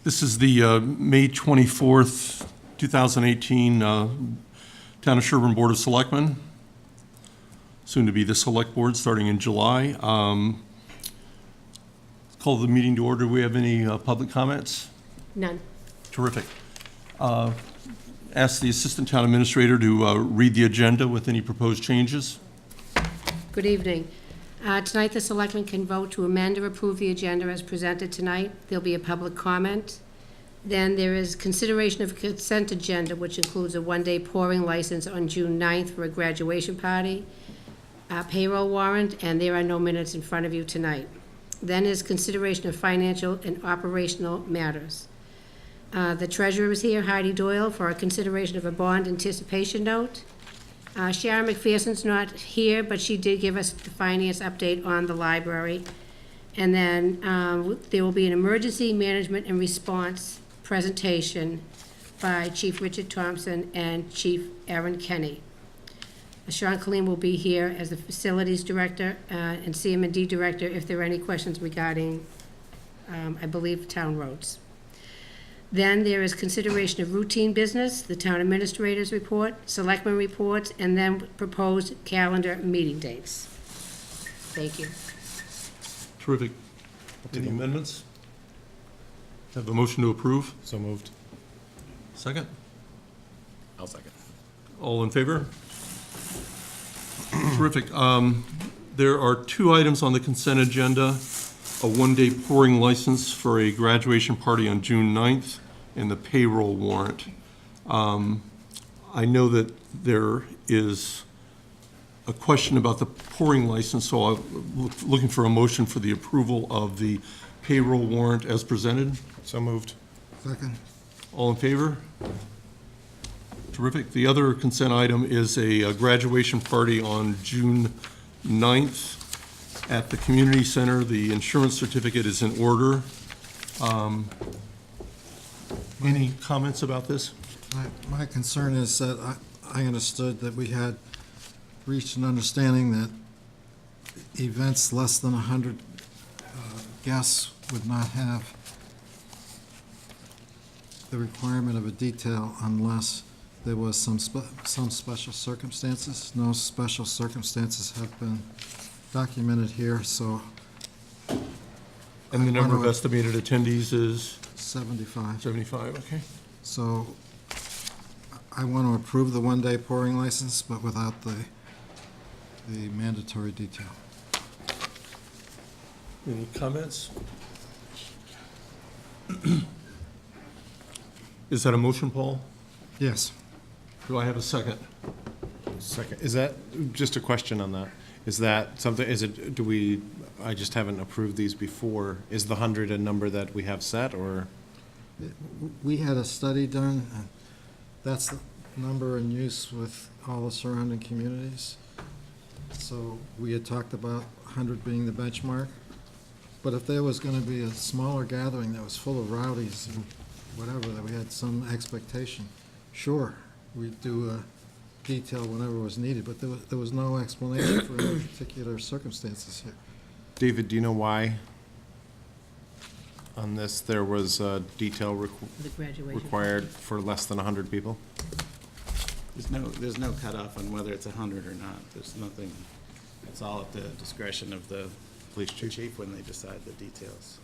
This is the May 24th, 2018 Town of Sherborn Board of Selectmen, soon to be the Select Board starting in July. Call the meeting to order. Do we have any public comments? None. Terrific. Ask the Assistant Town Administrator to read the agenda with any proposed changes. Good evening. Tonight, the Selectmen can vote to amend or approve the agenda as presented tonight. There'll be a public comment. Then there is consideration of a consent agenda, which includes a one-day pouring license on June 9th for a graduation party, payroll warrant, and there are no minutes in front of you tonight. Then is consideration of financial and operational matters. The treasurer is here, Heidi Doyle, for a consideration of a bond anticipation note. Sharon McPherson's not here, but she did give us the finance update on the library. And then there will be an emergency management and response presentation by Chief Richard Thompson and Chief Aaron Kenny. Sean Killeen will be here as the facilities director and CM&D director if there are any questions regarding, I believe, town roads. Then there is consideration of routine business, the town administrator's report, selectmen reports, and then proposed calendar meeting dates. Thank you. Terrific. Any amendments? Have a motion to approve? So moved. Second? I'll second. All in favor? Terrific. There are two items on the consent agenda: a one-day pouring license for a graduation party on June 9th, and the payroll warrant. I know that there is a question about the pouring license, so I'm looking for a motion for the approval of the payroll warrant as presented. So moved. Second. All in favor? Terrific. The other consent item is a graduation party on June 9th at the community center. The insurance certificate is in order. Any comments about this? My concern is that I understood that we had reached an understanding that events less than 100 guests would not have the requirement of a detail unless there was some special circumstances. No special circumstances have been documented here, so. And the number of estimated attendees is? 75. 75, okay. So I want to approve the one-day pouring license, but without the mandatory detail. Any comments? Is that a motion, Paul? Yes. Do I have a second? Second. Is that, just a question on that, is that something, I just haven't approved these before. Is the 100 a number that we have set, or? We had a study done, and that's the number in use with all the surrounding communities. So we had talked about 100 being the benchmark. But if there was going to be a smaller gathering that was full of rowdies and whatever, that we had some expectation, sure, we'd do a detail whenever was needed, but there was no explanation for any particular circumstances here. David, do you know why on this there was a detail The graduation. required for less than 100 people? There's no cutoff on whether it's 100 or not. There's nothing, it's all at the discretion of the Police chief when they decide the details.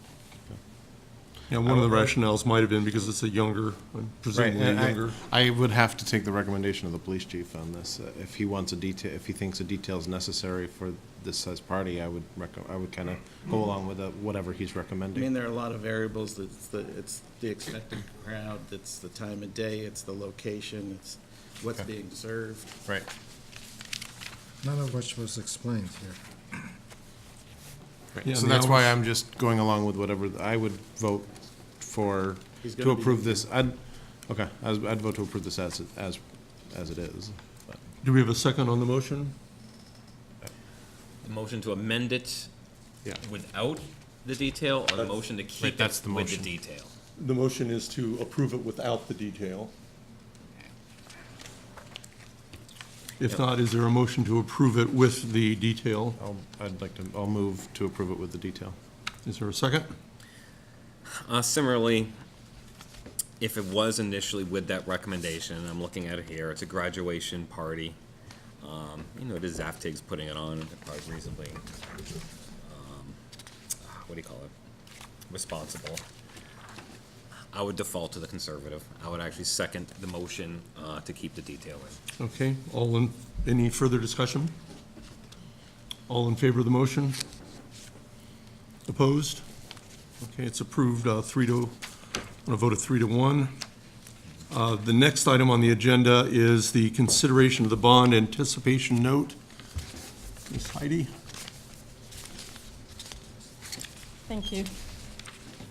Yeah, one of the rationales might have been because it's a younger, presumably and younger. I would have to take the recommendation of the police chief on this. If he wants a detail, if he thinks a detail is necessary for this size party, I would kind of go along with whatever he's I recommending. mean, there are a lot of variables. It's the expected crowd, it's the time of day, it's the location, it's what's Okay. being served. Right. None of which was explained here. Right. Yeah, So and the that's why hours- I'm just going along with whatever, I would vote for, He's to gonna be- approve this. I'd vote to approve this as it is. But Do we have a second on the motion? The motion to amend it Yeah. without the detail, or the motion to keep that's it the with the motion. detail? The motion is to approve it without the detail. If not, is there a motion to approve it with the detail? I'll move to approve it with the detail. Is there a second? Similarly, if it was initially with that recommendation, and I'm looking at it here, it's a graduation party. It is Zaftig's putting it on, they're probably reasonably, what do you call it, responsible. I would default to the conservative. I would actually second the motion to keep the detail in. Okay, any further discussion? All in favor of the motion? Opposed? Okay, it's approved, on a vote of 3-1. The next item on the agenda is the consideration of the bond anticipation note. Ms. Heidi? Thank you.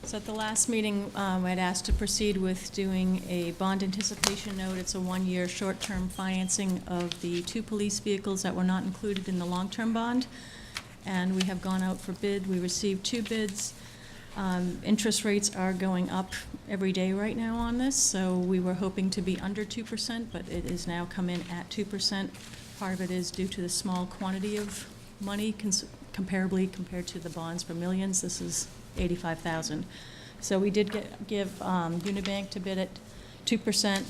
So at the last meeting, I'd asked to proceed with doing a bond anticipation note. It's a one-year short-term financing of the 2 police vehicles that were not included in the long-term bond. And we have gone out for bid. We received 2 bids. Interest rates are going up every day right now on this, so we were hoping to be under 2%, but it is now come in at 2%. Part of it is due to the small quantity of money comparably compared to the bonds for millions. This is $85,000. So we did give Unibank to bid at 2%.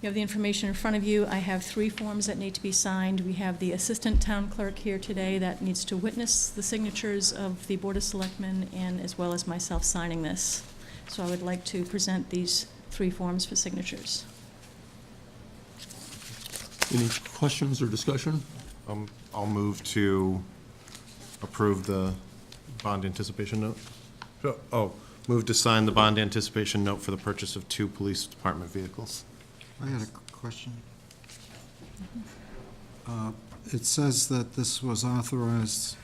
You have the information in front of you. I have 3 forms that need to be signed. We have the assistant town clerk here today that needs to witness the signatures of the Board of Selectmen and as well as myself signing this. So I would like to present these 3 forms for signatures. Any questions or discussion? I'll move to approve the bond anticipation note. Move to sign the bond anticipation note for the purchase of 2 police department vehicles. I had a question. It says that this was authorized,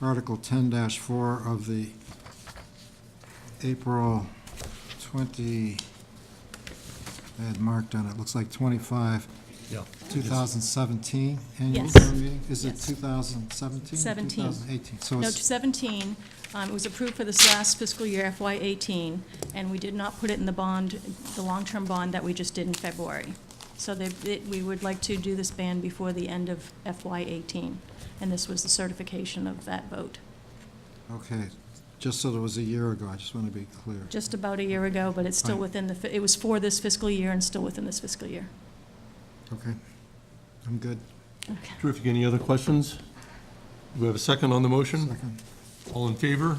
Article 10-4 of the April 20, I had marked on it, looks like 25, Yeah. 2017 annual Yes. town meeting? Is it Yes. 2017? 17. 2018. So No, it's, 17, it was approved for this last fiscal year, FY '18, and we did not put it in the bond, the long-term bond that we just did in February. So we would like to do this ban before the end of FY '18, and this was the certification of that vote. okay, just so that it was a year ago, I just want to be clear. Just about a year ago, but it's still Right. within it was for this fiscal year and still within this fiscal year. Okay, I'm good. Okay. Terrific. Any other questions? Do we have a second on the motion? Second. All in favor?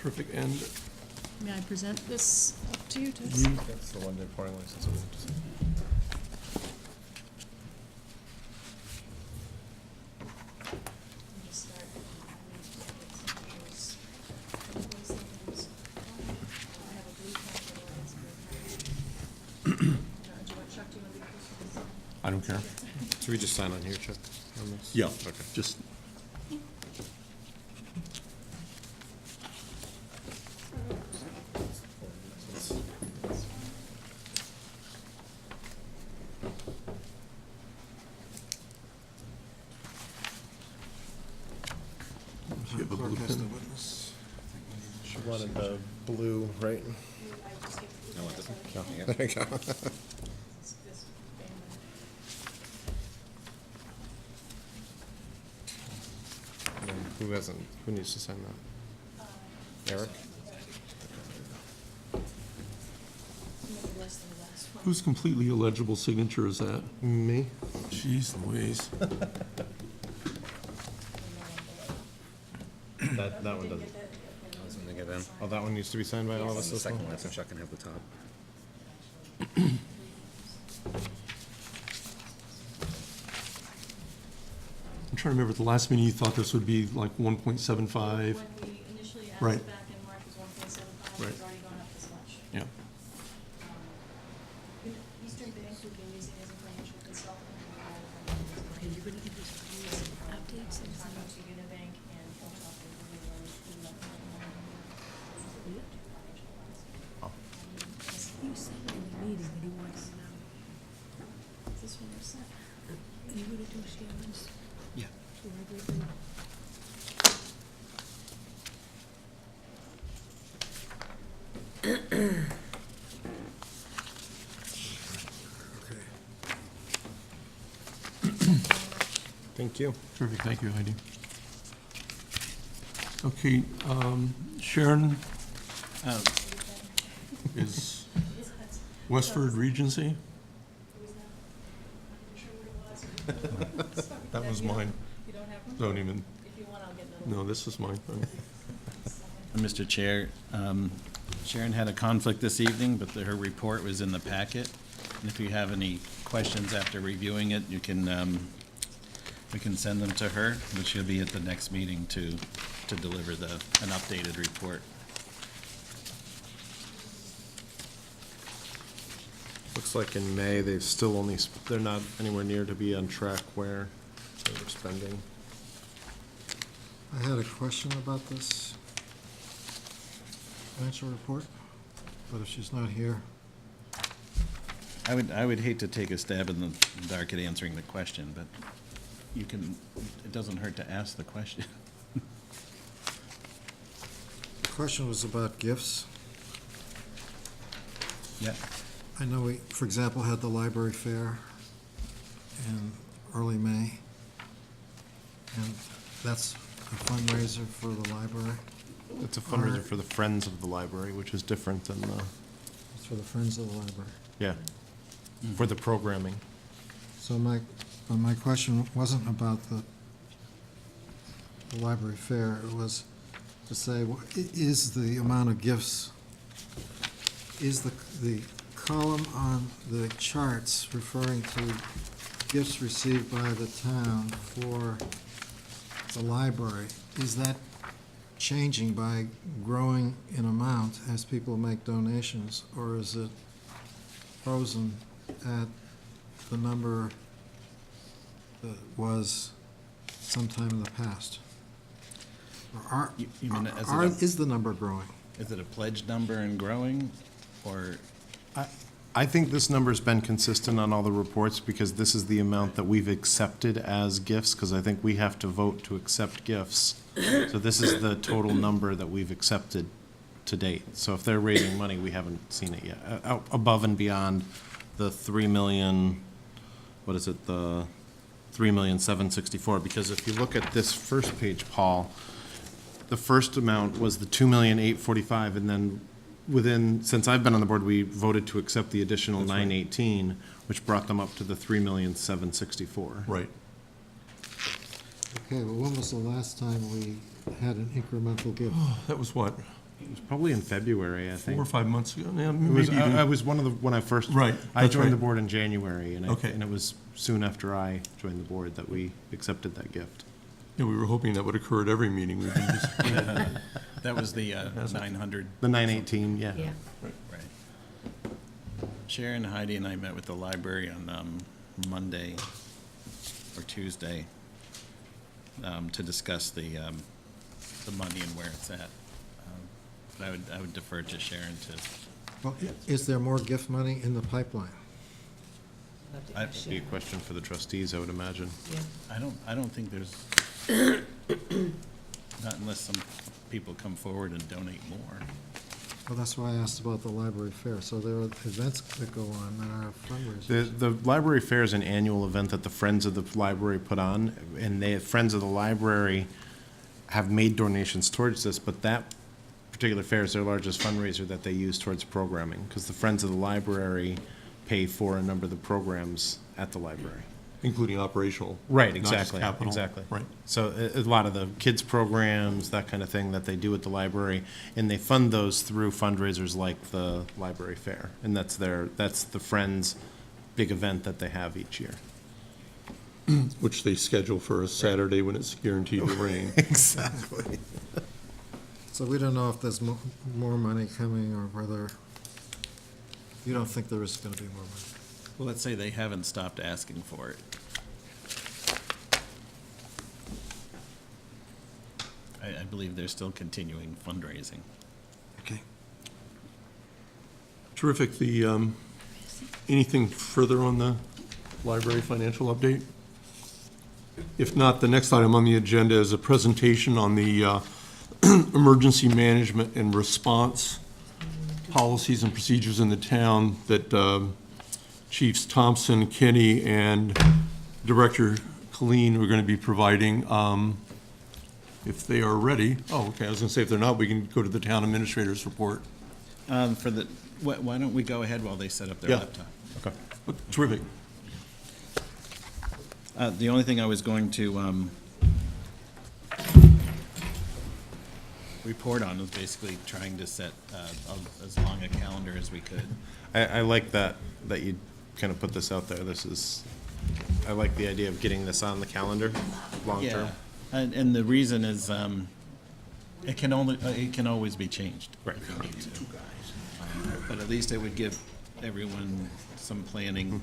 Terrific. And May I present this up to you? That's the one-day pouring license. I don't care. So we just sign on here, Chuck? on this? Yeah, Okay. just, you have a blue Clerk has to pen? witness. She wanted the blue, right? I want this one. Yeah, there you go. And then who needs to sign that? Eric? Whose completely illegible signature is that? Me? Jeez Louise. That one doesn't. I was gonna get in. Oh, that one needs to be signed by all of The us as well? second one, so Chuck can have the top. I'm trying to remember, at the last meeting, you thought this would be like 1.75. When we initially asked Right. it back in March was 1.75, Right. it's already gone up this much. Yeah. Eastern Bank, we've been using as a financial consultant. Okay, you're gonna give us updates and Talking to Unibank and Hilltop, and we were You said in the meeting that he wants to know. This one was set. Are you gonna do Sharon's? Yeah. For everything? Thank you. Terrific, thank you, Heidi. Okay, Sharon, is Westford Regency? That was mine. You don't have one? Don't even, If you want, I'll get another. no, this is mine. Mr. Chair, Sharon had a conflict this evening, but her report was in the packet. And if you have any questions after reviewing it, you can, we can send them to her, and she'll be at the next meeting to deliver an updated report. Looks like in May, they've still only, they're not anywhere near to be on track where they were spending. I had a question about this financial report, but if she's not here, I would hate to take a stab in the dark at answering the question, but you can, it doesn't hurt to ask the question. the question was about gifts. Yeah. I know we, for example, had the library fair in early May, and that's a fundraiser for the library. It's a fundraiser for the Friends of the Library, which is different than the, It's for the Friends of the Library. yeah, for the programming. So my question wasn't about the library fair, it was to say, is the amount of gifts, is the column on the charts referring to gifts received by the town for the library, is that changing by growing in amount as people make donations, or is it frozen at the number that was sometime in the past? Or You mean as is the number growing? Is it a pledged number and growing, or? I think this number's been consistent on all the reports because this is the amount that we've accepted as gifts, because I think we have to vote to accept gifts. So this is the total number that we've accepted to date. So if they're raising money, we haven't seen it yet, above and beyond the 3 million, what is it, the 3,764,000, because if you look at this first page, Paul, the first amount was the 2,845,000, and then since I've been on the board, we voted to accept the additional 918, which brought them up to the 3,764,000. Right. Okay, well, when was the last time we had an incremental gift? That was what, It was probably in February, I 4 think. or 5 months ago? Yeah, It was, maybe even. I was one of the, when I first. Right, I that's joined the right. board in January, and Okay. and it was soon after I joined the board that we accepted that gift. Yeah, we were hoping that would occur at every meeting. We've been disappointed. That was the 900. The 918, yeah. Yeah. Right. Sharon, Heidi, and I met with the library on Monday or Tuesday to discuss the money and where it's at. But I would defer to Sharon to. Well, is there more gift money in the pipeline? That'd be a question for the trustees, I would imagine. I don't think there's, not unless some people come forward and donate more. Well, that's why I asked about the library fair. So there are events that go on that are fundraisers. The library fair is an annual event that the Friends of the Library put on, and the Friends of the Library have made donations towards this, but that particular fair is their largest fundraiser that they use towards programming, because the Friends of the Library pay for a number of the programs at the library. Including operational. Right, not just exactly, capital. exactly. Right. So a lot of the kids' programs, that kind of thing that they do at the library, and they fund those through fundraisers like the library fair. And that's the Friends' big event that they have each year. Which they schedule for a Saturday when it's guaranteed to rain. Exactly. So we don't know if there's more money coming or whether, you don't think there is going to be more money? Well, let's say they haven't stopped asking for it. I believe they're still continuing fundraising. Okay. Terrific. Anything further on the library financial update? If not, the next item on the agenda is a presentation on the emergency management and response policies and procedures in the town that Chiefs Thompson, Kinney, and Director Colleen are going to be providing. If they are ready, okay, I was going to say if they're not, we can go to the town administrator's report. For the, Why don't we go ahead while they set up their Yeah. laptop? Okay. Terrific. The only thing I was going to report on was basically trying to set as long a calendar as we could. I like that you kind of put this out there. I like the idea of getting this on the calendar, long-term. Yeah, and the reason is, it can always be changed. Right. If you need to. But at least it would give everyone some planning.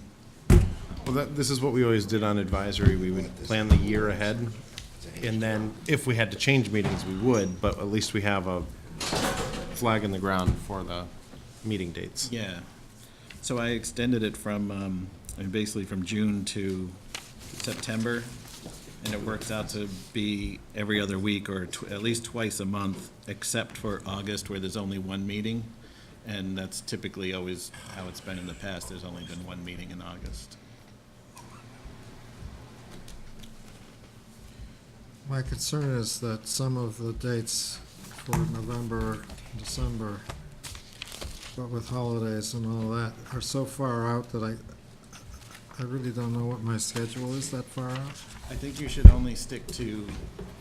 Well, this is what we always did on advisory. We would plan the year ahead, and then if we had to change meetings, we would, but at least we have a flag in the ground for the meeting dates. Yeah. So I extended it from, basically from June to September, and it works out to be every other week or at least twice a month, except for August, where there's only one meeting. And that's typically always how it's been in the past. There's only been one meeting in August. My concern is that some of the dates for November, December, but with holidays and all that, are so far out that I really don't know what my schedule is that far out. I think you should only stick to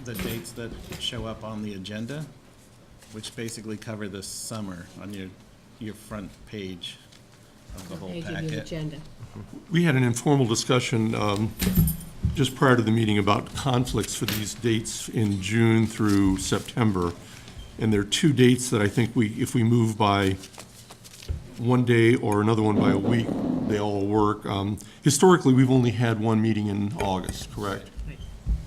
the dates that show up on the agenda, which basically cover the summer on your front page of the whole Page of your packet. agenda. We had an informal discussion just prior to the meeting about conflicts for these dates in June through September. And there are two dates that I think if we move by one day or another one by a week, they all work. Historically, we've only had one meeting in August, correct?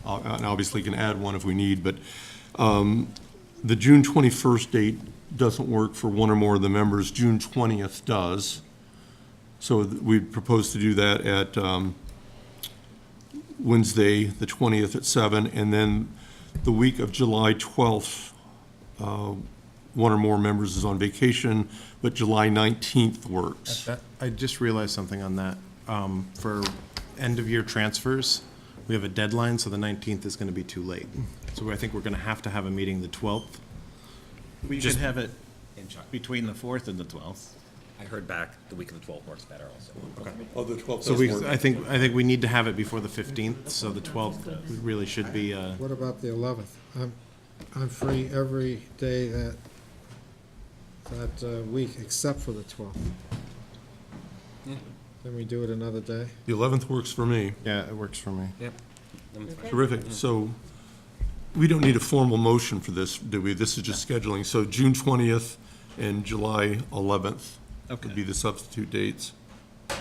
And obviously can add one if we need, but the June 21st date doesn't work for one or more of the members. June 20th does. So we'd propose to do that at Wednesday, the 20th at 7, and then the week of July 12th, one or more members is on vacation, but July 19th works. I just realized something on that. For end-of-year transfers, we have a deadline, so the 19th is going to be too late. So I think we're going to have a meeting the 12th. We should Just- have it between the 4th and the 12th. I heard back the week of the 12th works better also. Oh, the 12th So I think we need to have it before the 15th, so the 12th really should be, What about the 11th? I'm free every day that week except for the 12th. Can we do it another day? The 11th works for me. yeah, it works for me. Terrific. So we don't need a formal motion for this, do we? This is just scheduling. So June 20th and July 11th would be the substitute dates. And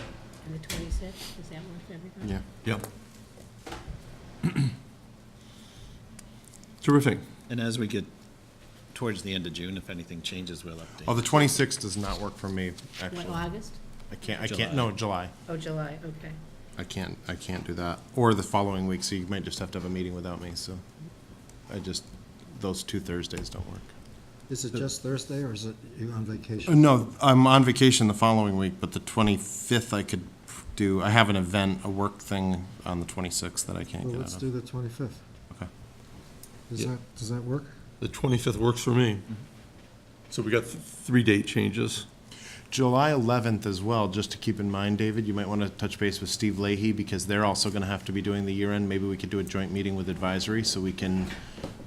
the 26th, does that work for everybody? Yeah. Yep. Terrific. And as we get towards the end of June, if anything changes, we'll update. Oh, the 26th does not work for me, What, actually. August? No, July. Oh, July, okay. I can't do that. Or the following week, so you might just have to have a meeting without me, so those two Thursdays don't work. Is it just Thursday, or is it you on vacation? No, I'm on vacation the following week, but the 25th I could do. I have an event, a work thing on the 26th that I can't Well, get let's out do of. the 25th. Okay. Does that work? The 25th works for me. So we got 3 date changes. July 11th as well, just to keep in mind, David, you might want to touch base with Steve Leahy, because they're also going to have to be doing the year-end. Maybe we could do a joint meeting with advisory, so we can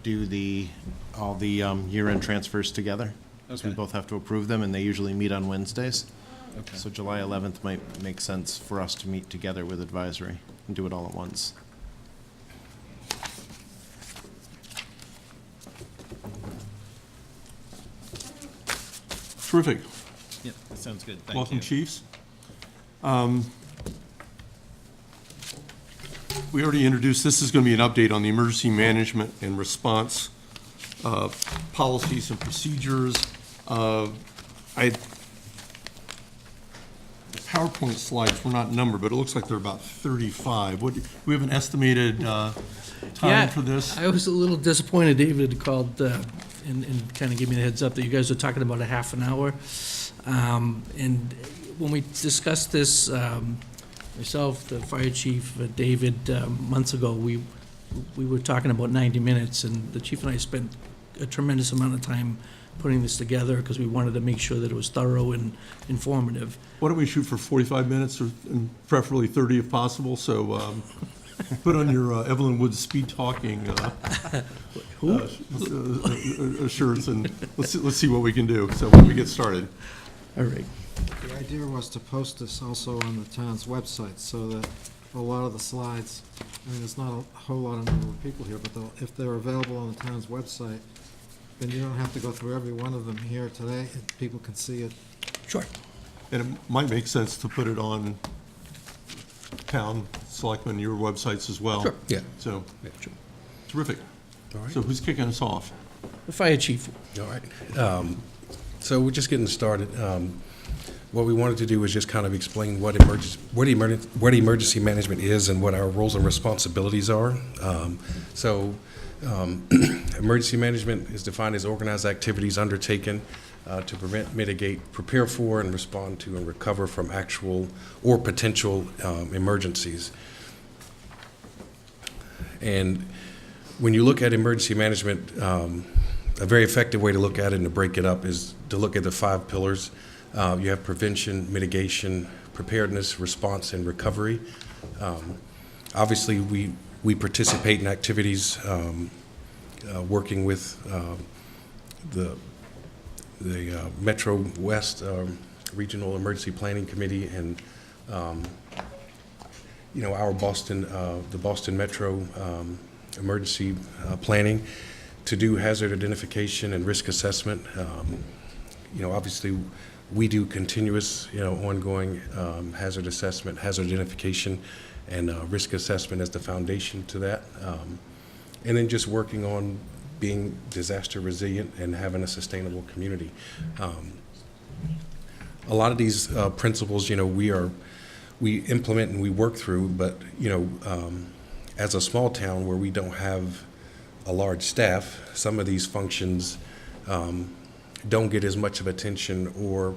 do all the year-end transfers together. So we Okay. both have to approve them, and they usually meet on Wednesdays. Okay. So July 11th might make sense for us to meet together with advisory and do it all at once. Terrific. Yep, that sounds good. Thank you. Welcome, chiefs. We already introduced, this is going to be an update on the emergency management and response policies and procedures. The PowerPoint slides were not numbered, but it looks like they're about 35. We have an estimated time for this? I was a little disappointed David had called and kind of gave me the heads up that you guys were talking about a half an hour. And when we discussed this, myself, the fire chief, David, months ago, we were talking about 90 minutes, and the chief and I spent a tremendous amount of time putting this together, because we wanted to make sure that it was thorough and informative. Why don't we shoot for 45 minutes, or and preferably 30 if possible, so put on your Evelyn Woods speed talking shirts, and let's see what we can do, so when we get started. All right. The idea was to post this also on the town's website, so that a lot of the slides, I mean, there's not a whole lot of number of people here, but if they're available on the town's website, then you don't have to go through every one of them here today, and people can see it. Sure. And it might make sense to put it on town, Selectmen, your websites as well. Sure, yeah. So, Yeah, sure. terrific. All right. So who's kicking us off? The fire chief. All right. So we're just getting started. What we wanted to do was just kind of explain what emergency management is and what our roles and responsibilities are. Emergency management is defined as organized activities undertaken to prevent, mitigate, prepare for, and respond to and recover from actual or potential emergencies. And when you look at emergency management, a very effective way to look at it and to break it up is to look at the 5 pillars. You have prevention, mitigation, preparedness, response, and recovery. Obviously, we participate in activities working with the Metro West Regional Emergency Planning Committee and our the Boston Metro Emergency Planning to do hazard identification and risk assessment. Obviously, we do continuous, ongoing hazard assessment, hazard identification, and risk assessment as the foundation to that. And then just working on being disaster resilient and having a sustainable community. A lot of these principles, we implement and we work through, but, as a small town where we don't have a large staff, some of these functions don't get as much of attention, or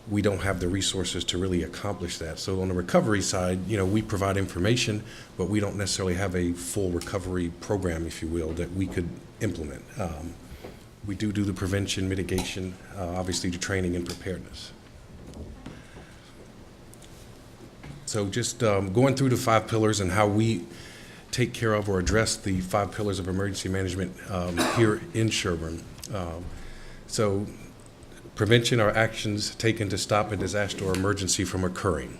we don't have the resources to really accomplish that. So on the recovery side, we provide information, but we don't necessarily have a full recovery program, if you will, that we could implement. We do the prevention, mitigation, obviously the training and preparedness. So just going through the 5 pillars and how we take care of or address the 5 pillars of emergency management here in Sherborn. So prevention are actions taken to stop a disaster or emergency from occurring.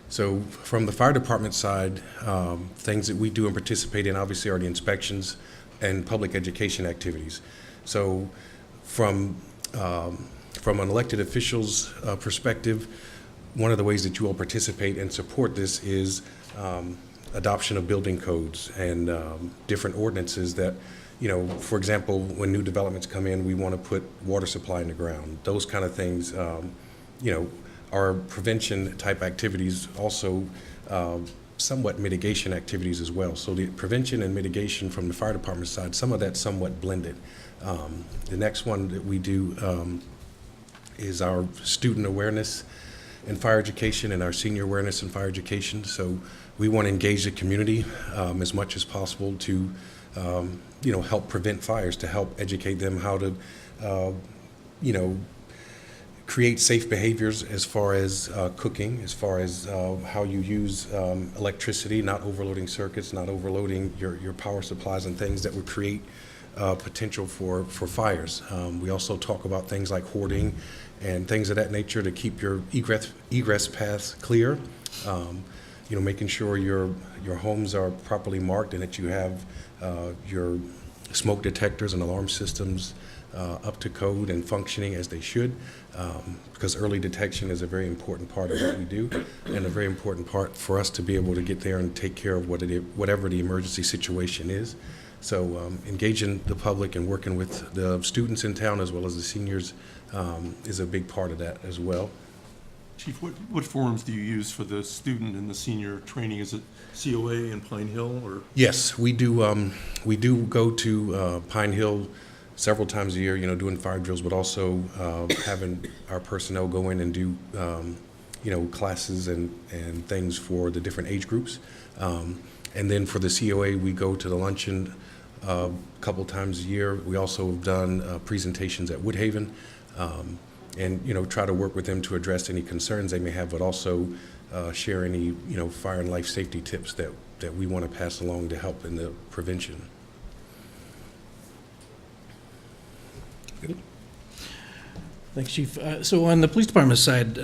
So from the fire department side, things that we do and participate in obviously are the inspections and public education activities. So from an elected official's perspective, one of the ways that you all participate and support this is adoption of building codes and different ordinances that, for example, when new developments come in, we want to put water supply in the ground. Those kind of things, are prevention type activities, also somewhat mitigation activities as well. So the prevention and mitigation from the fire department side, some of that's somewhat blended. The next one that we do is our student awareness and fire education and our senior awareness and fire education. So we want to engage the community as much as possible to help prevent fires, to help educate them how to create safe behaviors as far as cooking, as far as how you use electricity, not overloading circuits, not overloading your power supplies and things that would create potential for fires. We also talk about things like hoarding and things of that nature to keep your egress paths clear. Making sure your homes are properly marked and that you have your smoke detectors and alarm systems up to code and functioning as they should, because early detection is a very important part of what we do and a very important part for us to be able to get there and take care of whatever the emergency situation is. So engaging the public and working with the students in town as well as the seniors is a big part of that as well. Chief, what forums do you use for the student and the senior training? Is it COA in Pine Hill, or? Yes, we do. We do go to Pine Hill several times a year, doing fire drills, but also having our personnel go in and do, classes and things for the different age groups. And then for the COA, we go to the luncheon a couple times a year. We also have done presentations at Woodhaven, and, try to work with them to address any concerns they may have, but also share any, fire and life safety tips that we want to pass along to help in the prevention. Thanks, Chief. So on the police department side,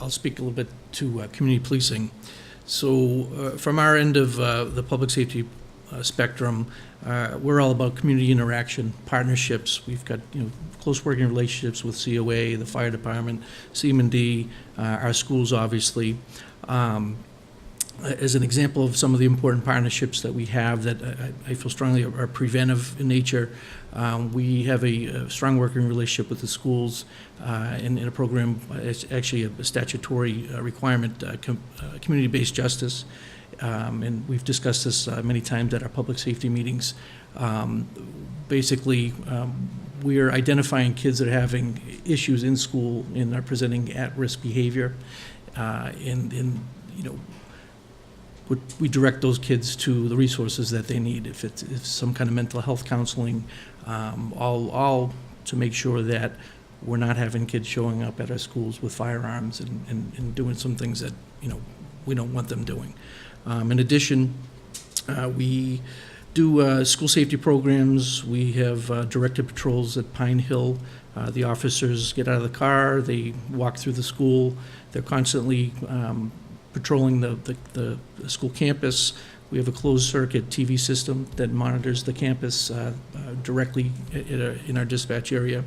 I'll speak a little bit to community policing. So from our end of the public safety spectrum, we're all about community interaction, partnerships. We've got close working relationships with COA, the fire department, CM&D, our schools, obviously. As an example of some of the important partnerships that we have that I feel strongly are preventive in nature, we have a strong working relationship with the schools in a program, it's actually a statutory requirement, community-based justice. And we've discussed this many times at our public safety meetings. Basically, we are identifying kids that are having issues in school and are presenting at-risk behavior. We direct those kids to the resources that they need. If it's some kind of mental health counseling, all to make sure that we're not having kids showing up at our schools with firearms and doing some things that we don't want them doing. In addition, we do school safety programs. We have directed patrols at Pine Hill. The officers get out of the car, they walk through the school. They're constantly patrolling the school campus. We have a closed circuit TV system that monitors the campus directly in our dispatch area.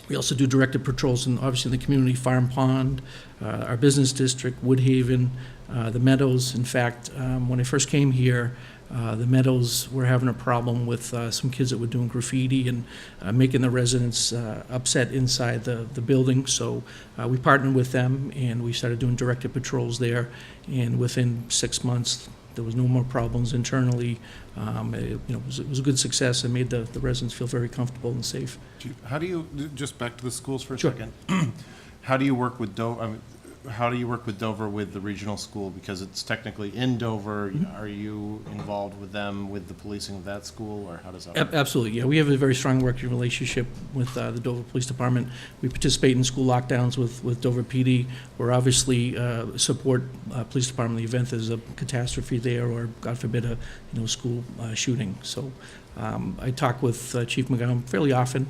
We also do directed patrols in, obviously, in the community, Farm Pond, our business district, Woodhaven, the Meadows. In fact, when I first came here, the Meadows were having a problem with some kids that were doing graffiti and making the residents upset inside the building. So we partnered with them, and we started doing directed patrols there. And within 6 months, there was no more problems internally. It was a good success and made the residents feel very comfortable and safe. How do you, just back to the schools for a Sure. second? How do you work with Dover? How do you work with Dover with the regional school? Because it's technically in Dover. Are you involved with them with the policing of that school, or how does that work? Absolutely, yeah. We have a very strong working relationship with the Dover Police Department. We participate in school lockdowns with Dover PD. We're obviously support police department in the event there's a catastrophe there, or God forbid a school shooting. So I talk with Chief McGowan fairly often,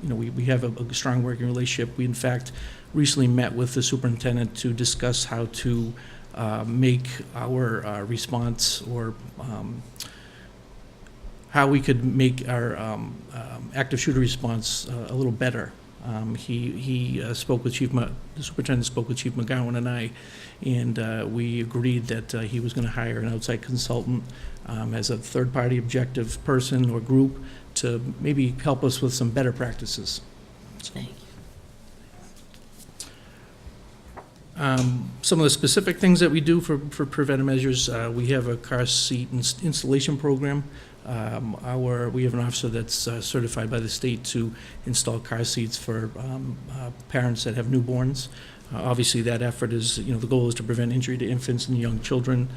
we have a strong working relationship. We, in fact, recently met with the superintendent to discuss how to make our response, or how we could make our active shooter response a little better. He spoke with the superintendent spoke with Chief McGowan and I, and we agreed that he was going to hire an outside consultant as a third-party objective person or group to maybe help us with some better practices. So, some of the specific things that we do for preventive measures, we have a car seat installation program. We have an officer that's certified by the state to install car seats for parents that have newborns. Obviously, that effort is, the goal is to prevent injury to infants and young children.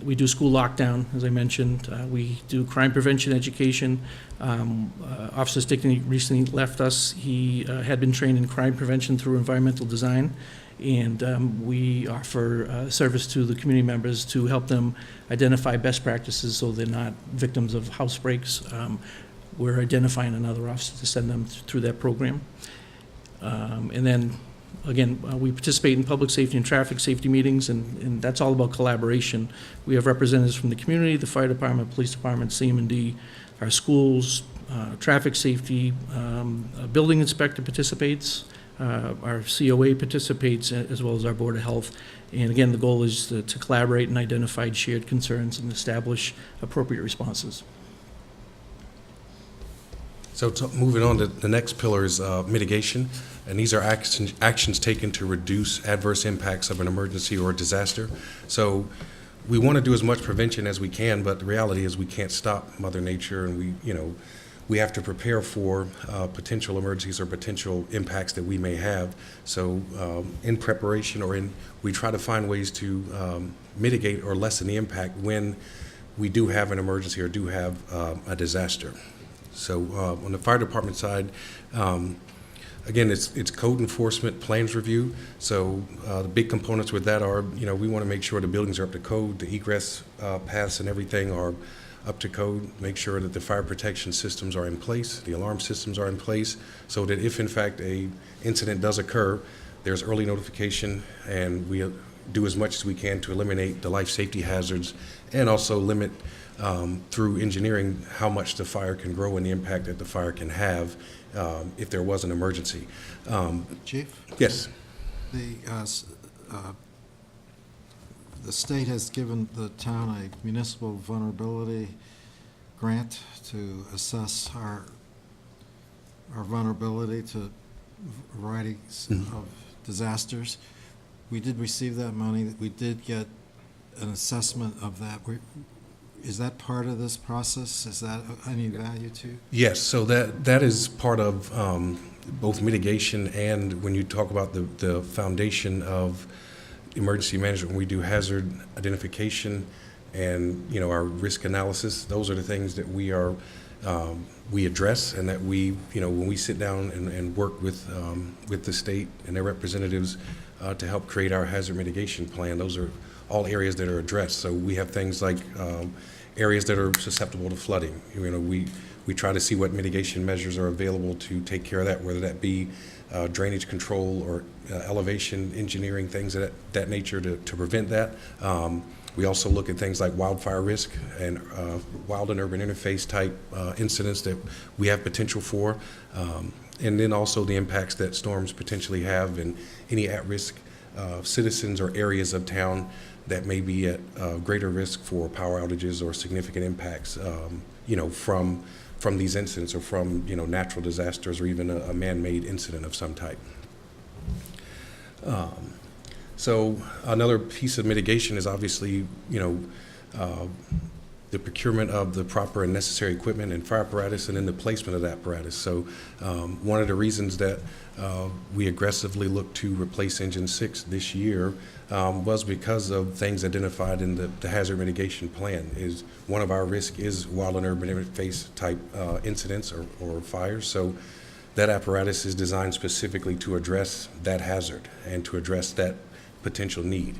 We do school lockdown, as I mentioned. We do crime prevention education. Officer Stickney recently left us. He had been trained in crime prevention through environmental design, and we offer service to the community members to help them identify best practices so they're not victims of house breaks. We're identifying another officer to send them through that program. And then, again, we participate in public safety and traffic safety meetings, and that's all about collaboration. We have representatives from the community, the fire department, police department, CM&D, our schools, traffic safety, a building inspector participates, our COA participates, as well as our Board of Health. And again, the goal is to collaborate and identify shared concerns and establish appropriate responses. So moving on to the next pillar is mitigation, and these are actions taken to reduce adverse impacts of an emergency or a disaster. So we want to do as much prevention as we can, but the reality is we can't stop Mother Nature, and we have to prepare for potential emergencies or potential impacts that we may have. So in preparation we try to find ways to mitigate or lessen the impact when we do have an emergency or do have a disaster. So on the fire department side, again, it's code enforcement, plans review. So the big components with that are, we want to make sure the buildings are up to code, the egress paths and everything are up to code, make sure that the fire protection systems are in place, the alarm systems are in place, so that if in fact a incident does occur, there's early notification, and we do as much as we can to eliminate the life safety hazards and also limit through engineering how much the fire can grow and the impact that the fire can have if there was an emergency. Chief? Yes. The state has given the town a municipal vulnerability grant to assess our vulnerability to varieties of disasters. We did receive that money. We did get an assessment of that. Is that part of this process? Is that any value to? Yes, so that is part of both mitigation and when you talk about the foundation of emergency management, when we do hazard identification and our risk analysis, those are the things that we address, and that we when we sit down and work with the state and their representatives to help create our hazard mitigation plan, those are all areas that are addressed. So we have things like areas that are susceptible to flooding. We try to see what mitigation measures are available to take care of that, whether that be drainage control or elevation engineering, things of that nature to prevent that. We also look at things like wildfire risk and wild and urban interface type incidents that we have potential for. And then also the impacts that storms potentially have and any at-risk citizens or areas of town that may be at greater risk for power outages or significant impacts, from these incidents or from, natural disasters or even a man-made incident of some type. So another piece of mitigation is obviously, the procurement of the proper and necessary equipment and fire apparatus, and then the placement of that apparatus. So one of the reasons that we aggressively looked to replace Engine 6 this year was because of things identified in the hazard mitigation plan. Is one of our risks is wild and urban interface type incidents or fires. So that apparatus is designed specifically to address that hazard and to address that potential need.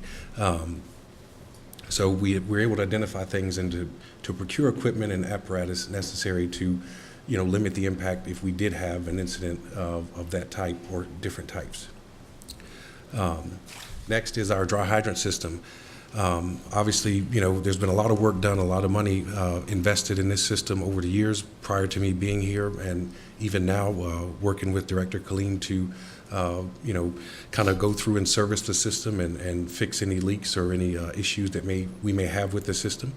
So we're able to identify things and to procure equipment and apparatus necessary to, limit the impact if we did have an incident of that type or different types. Next is our dry hydrant system. Obviously, there's been a lot of work done, a lot of money invested in this system over the years prior to me being here, and even now working with Director Colleen to kind of go through and service the system and fix any leaks or any issues that we may have with the system.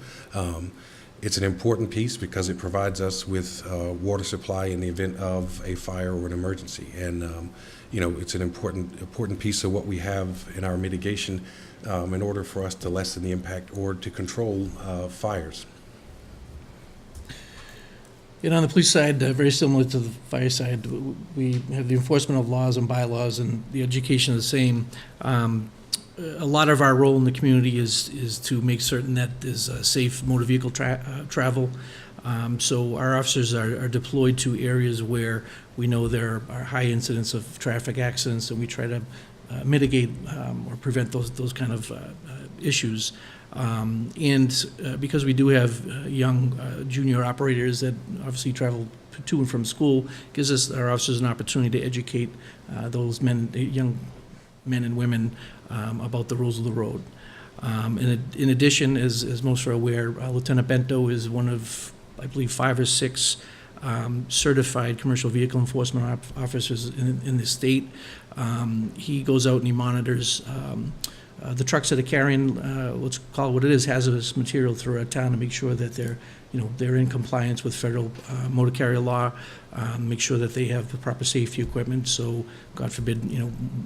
It's an important piece because it provides us with water supply in the event of a fire or an emergency, and it's an important piece of what we have in our mitigation in order for us to lessen the impact or to control fires. On the police side, very similar to the fire side, we have the enforcement of laws and bylaws, and the education is the same. A lot of our role in the community is to make certain that there's safe motor vehicle travel. So our officers are deployed to areas where we know there are high incidents of traffic accidents, and we try to mitigate or prevent those kind of issues. Because we do have young junior operators that obviously travel to and from school, gives us, our officers, an opportunity to educate those young men and women about the rules of the road. In addition, as most are aware, Lieutenant Bento is one of, I believe, 5 or 6 certified commercial vehicle enforcement officers in the state. He goes out and he monitors the trucks that are carrying, let's call it what it is, hazardous material through our town, to make sure that they're in compliance with federal motor carrier law, make sure that they have the proper safety equipment, so God forbid,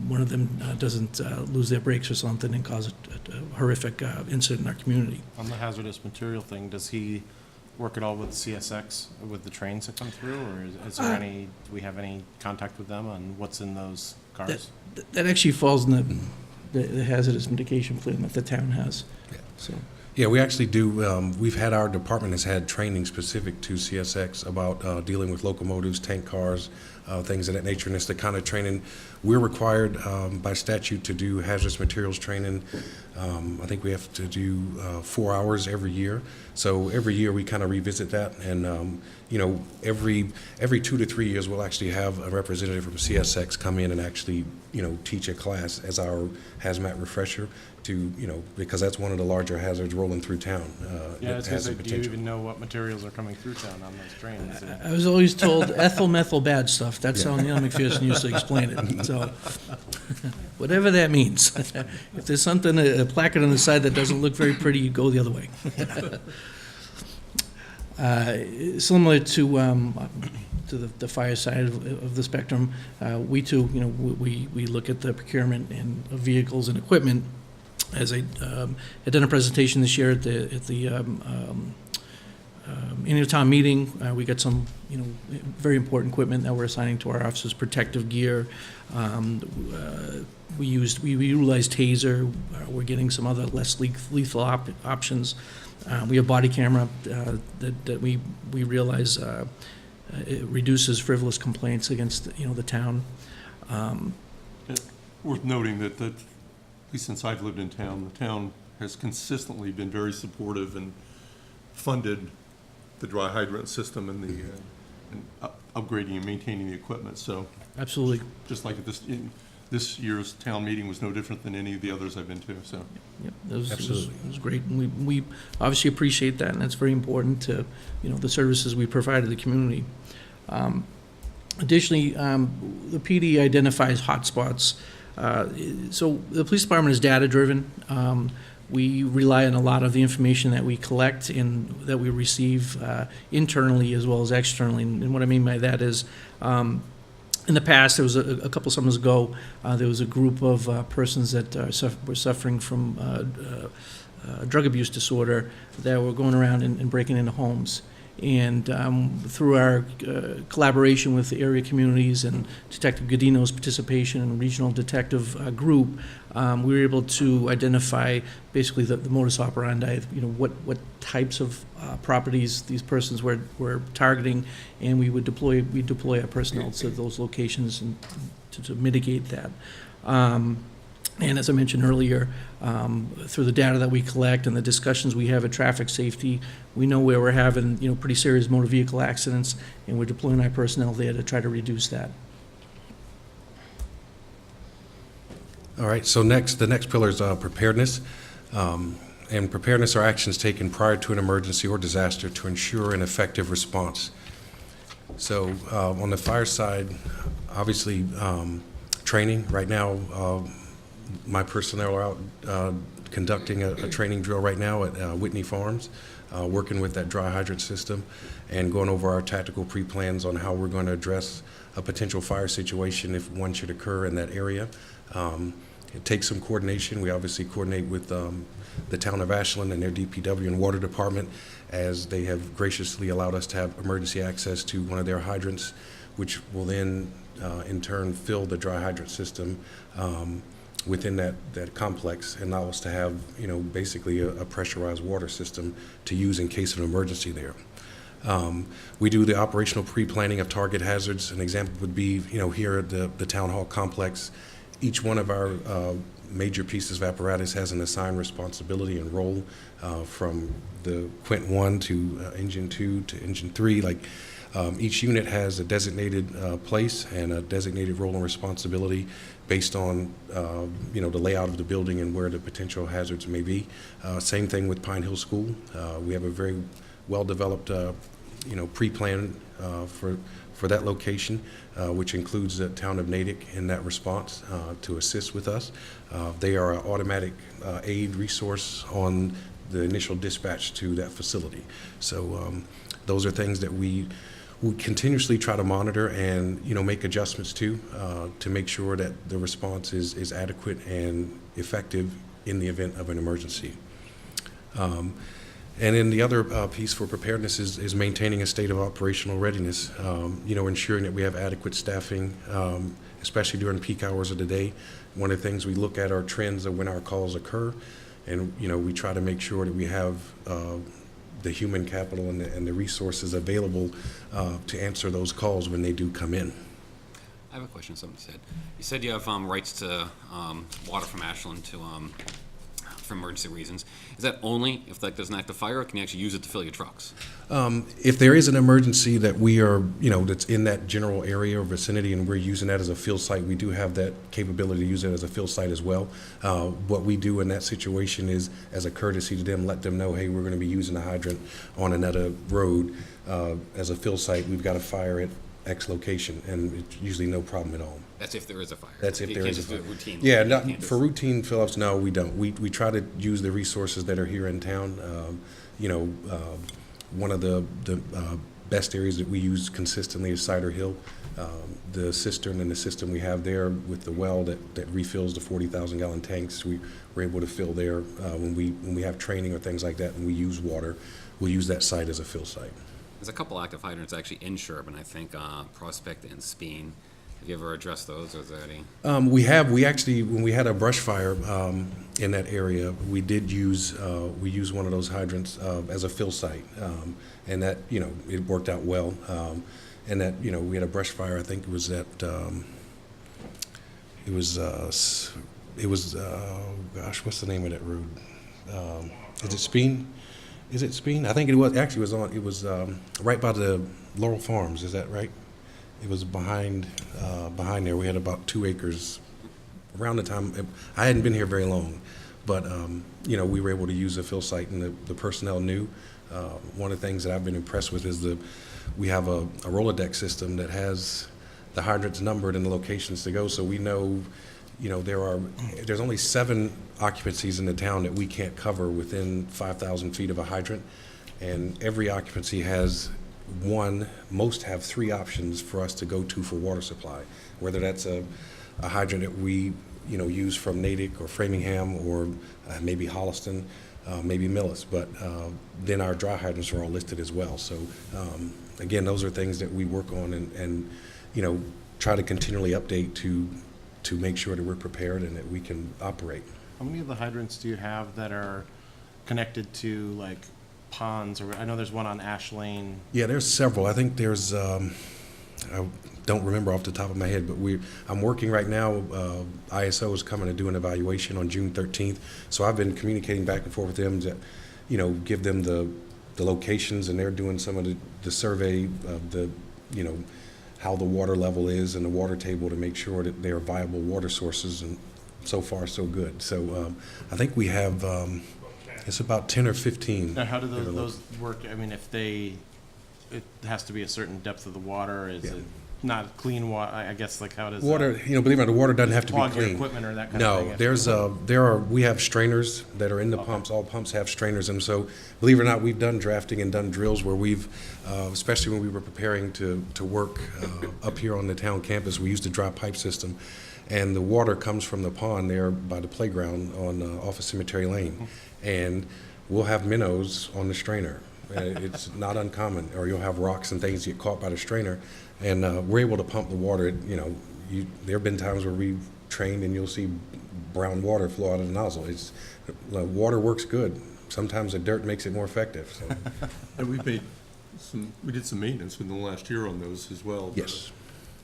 one of them doesn't lose their brakes or something and cause a horrific incident in our community. On the hazardous material thing, does he work at all with CSX, with the trains that come through, or is there any, do we have any contact with them on what's in those cars? That actually falls in the hazardous mitigation plan that the town has, so. Yeah, we actually do. We've had, our department has had training specific to CSX about dealing with locomotives, tank cars, things of that nature. And it's the kind of training we're required by statute to do hazardous materials training. I think we have to do 4 hours every year. So every year we kind of revisit that. And, you know, every 2 to 3 years we'll actually have a representative from CSX come in and actually, you know, teach a class as our hazmat refresher to, you know, because that's one of the larger hazards rolling through town. Yeah, I was that gonna has say, the do you potential. even know what materials are coming through town on those trains? I was always told ethyl methyl bad stuff. That's how Neil McPherson used to explain it. So, whatever that means. If there's something, a placard on the side that doesn't look very pretty, you go the other way. Similar to the fire side of the spectrum, we too, you know, we look at the procurement and of vehicles and equipment. As I had done a presentation this year at the annual town meeting, we got some, you know, very important equipment that we're assigning to our officers, protective gear. We utilized taser. We're getting some other less lethal options. We have body camera that we realize it reduces frivolous complaints against, you know, the town. Worth noting that, at least since I've lived in town, the town has consistently been very supportive and funded the dry hydrant system and the and upgrading and maintaining the equipment. So Absolutely. just like at this year's town meeting was no different than any of the others I've been to. So Yep, it was Absolutely. great. And we obviously appreciate that, and that's very important to, you know, the services we provide to the community. Additionally, the PD identifies hotspots. So the police department is data-driven. We rely on a lot of the information that we collect and that we receive internally as well as externally. And what I mean by that is, in the past, there was a couple summers ago, there was a group of persons that were suffering from drug abuse disorder that were going around and breaking into homes. And through our collaboration with the area communities and Detective Godino's participation in a regional detective group, we were able to identify basically the modus operandi, you know, what types of properties these persons were targeting, and we deploy our personnel to those locations and to mitigate that. And as I mentioned earlier, through the data that we collect and the discussions we have at traffic safety, we know where we're having, you know, pretty serious motor vehicle accidents, and we're deploying our personnel there to try to reduce that. All right, so the next pillar is preparedness. And preparedness are actions taken prior to an emergency or disaster to ensure an effective response. So on the fire side, obviously, training. Right now, my personnel are out conducting a training drill right now at Whitney Farms, working with that dry hydrant system and going over our tactical pre-plans on how we're going to address a potential fire situation if one should occur in that area. It takes some coordination. We obviously coordinate with the town of Ashland and their DPW and water department, as they have graciously allowed us to have emergency access to one of their hydrants, which will then in turn fill the dry hydrant system within that complex and allow us to have, you know, basically a pressurized water system to use in case of an emergency there. We do the operational pre-planning of target hazards. An example would be, you know, here at the town hall complex, each one of our major pieces of apparatus has an assigned responsibility and role, from the Quint 1 to Engine 2 to Engine 3. Like, each unit has a designated place and a designated role and responsibility based on, you know, the layout of the building and where the potential hazards may be. Same thing with Pine Hill School. We have a very well-developed, you know, pre-plan for that location, which includes the town of Natick in that response to assist with us. They are an automatic aid resource on the initial dispatch to that facility. So those are things that we continuously try to monitor and, you know, make adjustments to make sure that the response is adequate and effective in the event of an emergency. And then the other piece for preparedness is maintaining a state of operational readiness, ensuring that we have adequate staffing, especially during peak hours of the day. One of the things we look at are trends of when our calls occur, and, we try to make sure that we have the human capital and the resources available to answer those calls when they do come in. I have a question, something you said. You said you have rights to water from Ashland to, for emergency reasons. Is that only if there's an active fire, or can you actually use it to fill your trucks? If there is an emergency that we are, that's in that general area or vicinity and we're using that as a field site, we do have that capability to use it as a field site as well. What we do in that situation is, as a courtesy to them, let them know, hey, we're going to be using a hydrant on another road as a field site. We've got a fire at X location, and it's usually no problem at all. That's if there is a fire. That's if You there can't is a just do fire. it routinely. Yeah, You not, can't for just- routine fill-ups, no, we don't. We try to use the resources that are here in town. One of the best areas that we use consistently is Cider Hill. The cistern and the system we have there with the well that refills the 40,000-gallon tanks, we're able to fill there when we have training or things like that, and we use water. We'll use that site as a fill site. There's a couple active hydrants actually in Sherborn, I think, Prospect and Speen. Have you ever addressed those, or is there any? We actually, when we had a brush fire in that area, we did use, one of those hydrants as a fill site. And that, it worked out well. And that, we had a brush fire, I think it was at, gosh, what's the name of that road? Is it Speen? Is it Speen? I think it was, actually it was right by the Laurel Farms, is that right? It was behind there. We had about 2 acres around the time. I hadn't been here very long, but, we were able to use a fill site, and the personnel knew. One of the things that I've been impressed with is we have a Rolodex system that has the hydrants numbered and the locations to go, so we know, there's only 7 occupancies in the town that we can't cover within 5,000 feet of a hydrant, and every occupancy has most have 3 options for us to go to for water supply, whether that's a hydrant that we, use from Natick or Framingham or maybe Holliston, maybe Millis, but then our dry hydrants are all listed as well. So again, those are things that we work on and try to continually update to make sure that we're prepared and that we can operate. How many of the hydrants do you have that are connected to, like, ponds? Or I know there's one on Ash Lane. Yeah, there's several. I think there's, I don't remember off the top of my head, but I'm working right now. ISO is coming to do an evaluation on June 13th. So I've been communicating back and forth with them to, give them the locations, and they're doing some of the survey of the, how the water level is and the water table to make sure that they're viable water sources, and so far so good. So I think we have, it's about 10 or 15. Now, how do those work? I mean, it has to be a certain depth of the water. Is it not clean water? I guess, like, how does water? Believe it or not, the water doesn't have to be clog your clean. equipment or that kind of thing? No, we have strainers that are in the pumps. All pumps have strainers in them. So believe it or not, we've done drafting and done drills where we've, especially when we were preparing to work up here on the town campus, we used a dry pipe system, and the water comes from the pond there by the playground on off of Cemetery Lane, and we'll have minnows on the strainer. It's not uncommon, or you'll have rocks and things get caught by the strainer, and we're able to pump the water. There have been times where we've trained and you'll see brown water flow out of the nozzle. Water works good. Sometimes the dirt makes it more effective. So. And we did some maintenance within the last year on those as well. Yes.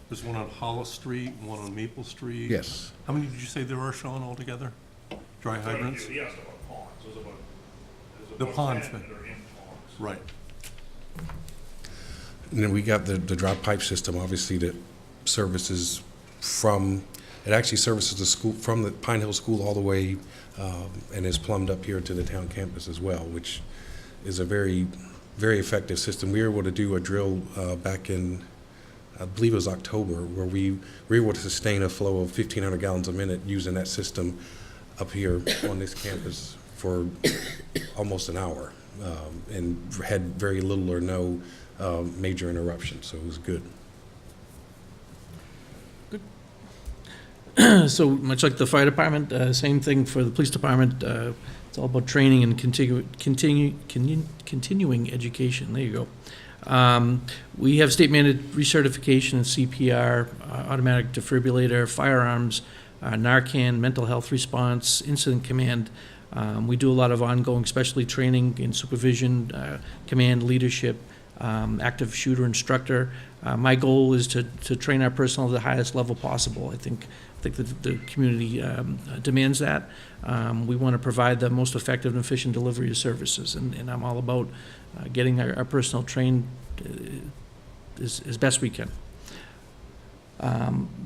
There's one on Hollis Street, one on Maple Street. Yes. How many did you say there are, Sean, altogether? Dry hydrants? He asked about ponds, there's The about pond 10 thing. that are in ponds. Right. And then we got the dry pipe system, obviously, that services it actually services the school, from the Pine Hill School all the way, and is plumbed up here to the town campus as well, which is a very, very effective system. We were able to do a drill back in, I believe it was October, where we were able to sustain a flow of 1,500 gallons a minute using that system up here on this campus for almost an hour, and had very little or no major interruption, so it was good. So much like the fire department, same thing for the police department. It's It's all about training and continuing education. There you go. We have state-mandated recertification in CPR, automatic defibrillator, firearms, Narcan, mental health response, incident command. We do a lot of ongoing specialty training in supervision, command leadership, active shooter instructor. My goal is to train our personnel at the highest level possible. I think the community demands that. We want to provide the most effective and efficient delivery of services, and I'm all about getting our personnel trained as best we can.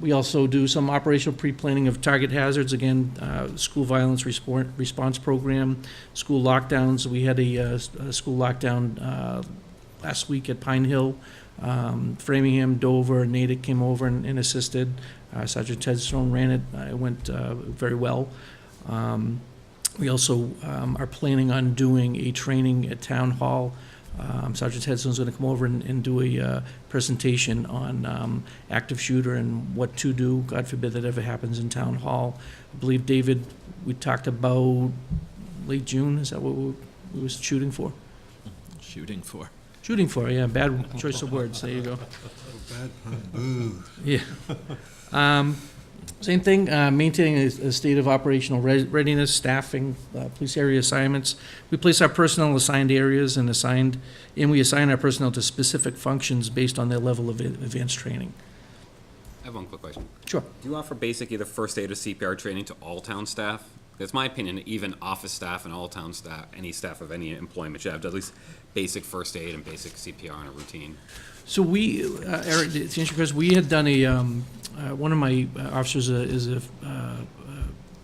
We also do some operational pre-planning of target hazards, again, school violence response program, school lockdowns. We had a school lockdown last week at Pine Hill. Framingham, Dover, Natick came over and assisted. Sergeant Ted Stone ran it. It went very well. We also are planning on doing a training at Town Hall. Sergeant Headstone's going to come over and do a presentation on active shooter and what to do. God forbid that ever happens in Town Hall. I believe, David, we talked about late June. Is that what we was shooting for? Shooting for. Shooting for, yeah. Bad choice of words. There you go. Bad pun. Yeah. Same thing, maintaining a state of operational readiness, staffing, police area assignments. We place our personnel in assigned areas and we assign our personnel to specific functions based on their level of advanced training. I have one quick question. Sure. Do you offer basic either first aid or CPR training to all town staff? That's my opinion, even office staff and all town staff, any staff of any employment should have at least basic first aid and basic CPR on a routine. So we, Eric, to answer your question, we had done one of my officers is a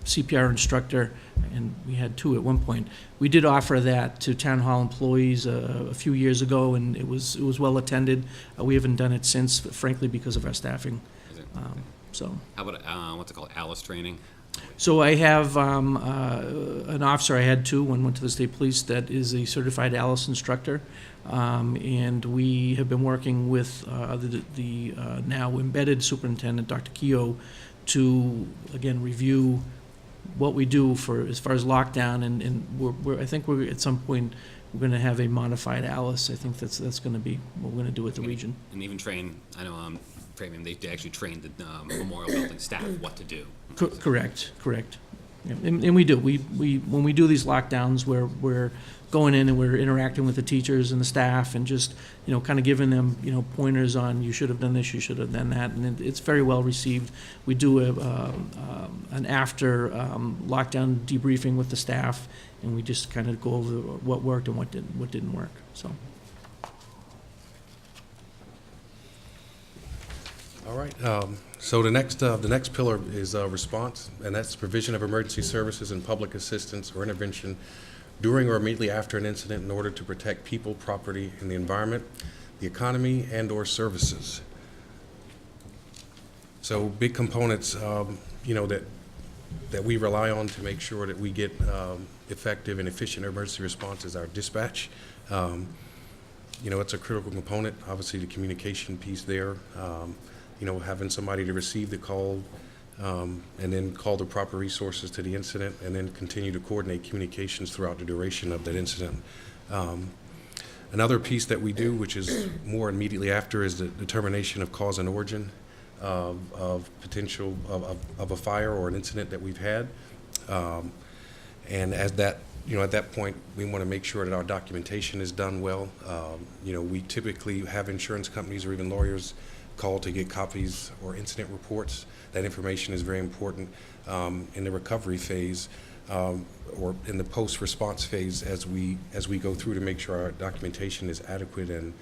CPR instructor, and we had two at one point. We did offer that to town hall employees a few years ago, and it was well attended. We haven't done it since, frankly, because of our staffing. Is it? So. How about, what's it called, ALICE training? So I have an officer, I had two, one went to the state police, that is a certified ALICE instructor. And we have been working with the now embedded superintendent, Dr. Keogh, to, again, review what we do for, as far as lockdown, and I think we're, at some point, we're gonna have a modified ALICE. I think that's gonna be what we're gonna do at the region. And even train, I know, framing, they actually train the memorial building staff what to do. Correct. Yeah, and we do. We when we do these lockdowns, we're going in and we're interacting with the teachers and the staff and just, kind of giving them, pointers on, you should have done this, you should have done that, and it's very well received. We do an after lockdown debriefing with the staff, and we just kind of go over what worked and what didn't work. So. All right, so the next pillar is response, and that's provision of emergency services and public assistance or intervention during or immediately after an incident in order to protect people, property, and the environment, the economy, and/or services. So big components, that we rely on to make sure that we get effective and efficient emergency response is our dispatch. It's a critical component, obviously the communication piece there. Having somebody to receive the call and then call the proper resources to the incident and then continue to coordinate communications throughout the duration of that incident. Another piece that we do, which is more immediately after, is the determination of cause and origin of potential of a fire or an incident that we've had. And as that, at that point, we want to make sure that our documentation is done well. We typically have insurance companies or even lawyers call to get copies or incident reports. That information is very important in the recovery phase or in the post-response phase as we go through to make sure our documentation is adequate and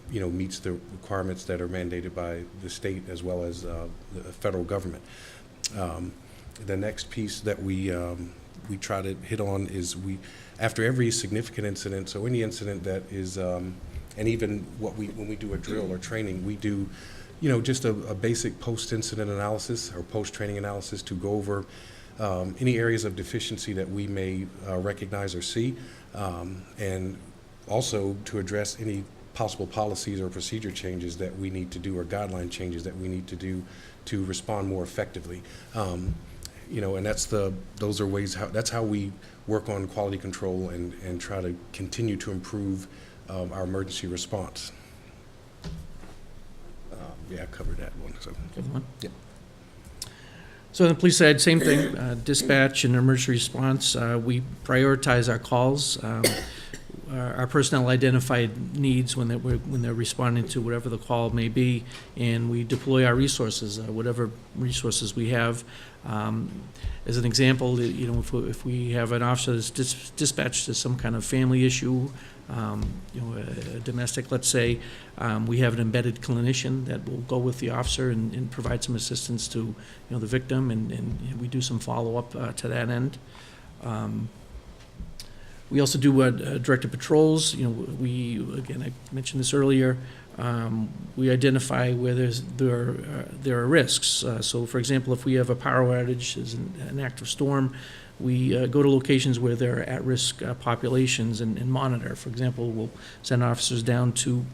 meets the requirements that are mandated by the state as well as the federal government. The next piece that we try to hit on is after every significant incident, so any incident that is and even when we do a drill or training, we do, just a basic post-incident analysis or post-training analysis to go over any areas of deficiency that we may recognize or see, and also to address any possible policies or procedure changes that we need to do or guideline changes that we need to do to respond more effectively. And those are ways, that's how we work on quality control and try to continue to improve our emergency response. Yeah, I covered that one, so. Good one. Yeah. So on the police side, same thing, dispatch and emergency response. We prioritize our calls. Our personnel identify needs when they're responding to whatever the call may be, and we deploy our resources, whatever resources we have. As an example, if we have an officer that's dispatched to some kind of family issue, a domestic, let's say, we have an embedded clinician that will go with the officer and provide some assistance to, the victim, and we do some follow-up to that end. We also do directed patrols. Again, I mentioned this earlier, we identify where there are risks. So, for example, if we have a power outage, there's an active storm, we go to locations where there are at-risk populations and monitor. For example, we'll send officers down to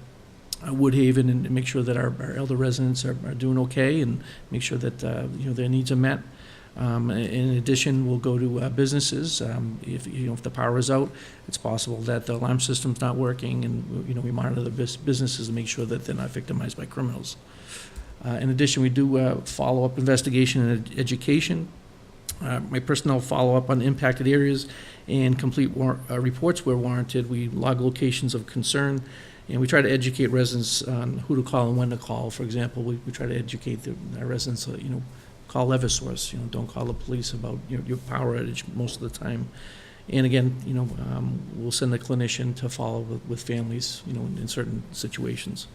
Woodhaven and make sure that our elder residents are doing okay, and make sure that their needs are met. In addition, we'll go to businesses. If the power is out, it's possible that the alarm system's not working, and we monitor the businesses to make sure that they're not victimized by criminals. In addition, we do follow-up investigation and education. My personnel follow up on impacted areas and complete reports where warranted. We log locations of concern, and we try to educate residents on who to call and when to call. For example, we try to educate our residents, call Eversource, don't call the police about your power outage most of the time. And again, we'll send a clinician to follow with families, in certain situations.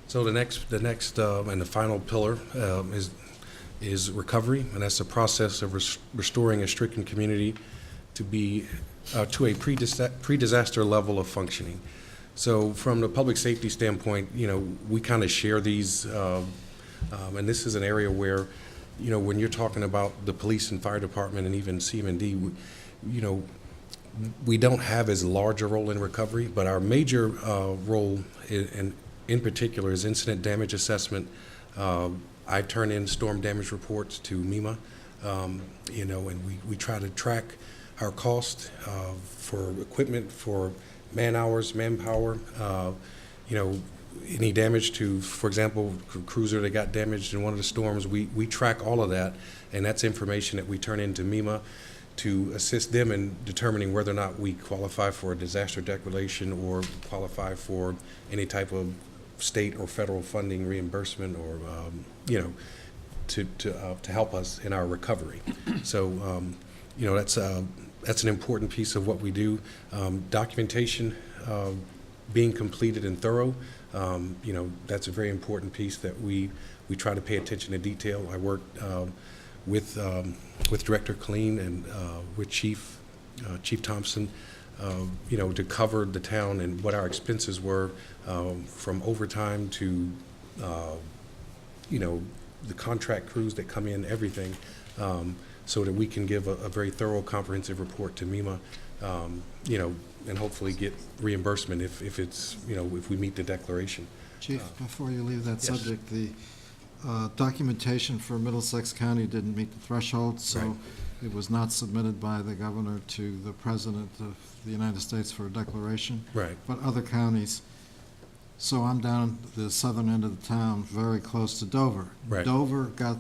So the next and the final pillar is recovery, and that's the process of restoring a stricken community to be to a pre-disaster level of functioning. So from the public safety standpoint, we kind of share these, and this is an area where, when you're talking about the police and fire department and even CM&D, we don't have as large a role in recovery, but our major role in particular is incident damage assessment. I turn in storm damage reports to MEMA, and we try to track our cost for equipment, for man-hours, manpower, any damage to, for example, cruiser that got damaged in one of the storms. We track all of that, and that's information that we turn into MEMA to assist them in determining whether or not we qualify for a disaster declaration or qualify for any type of state or federal funding reimbursement, or to help us in our recovery. So that's an important piece of what we do. Documentation being completed and thorough, that's a very important piece that we try to pay attention to detail. I work with Director Colleen and with Chief Thompson, to cover the town and what our expenses were, from overtime to, the contract crews that come in, everything, so that we can give a very thorough, comprehensive report to MEMA, and hopefully get reimbursement if it's, if we meet the declaration. Chief, before you leave that yes. subject, the documentation for Middlesex County didn't meet the threshold, so Right. it was not submitted by the governor to the President of the United States for a declaration. Right. But other counties, so I'm down the southern end of the town, very close to Dover. Right. Dover got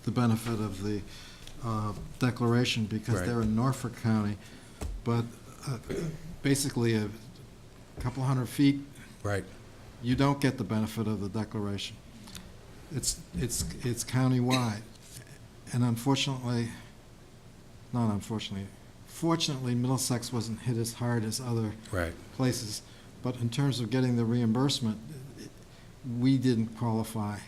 the benefit of the declaration because Right. they're in Norfolk County, but basically a couple hundred feet, Right. you don't get the benefit of the declaration. It's countywide, and fortunately, Middlesex wasn't hit as hard as other Right. places, but in terms of getting the reimbursement, we didn't qualify,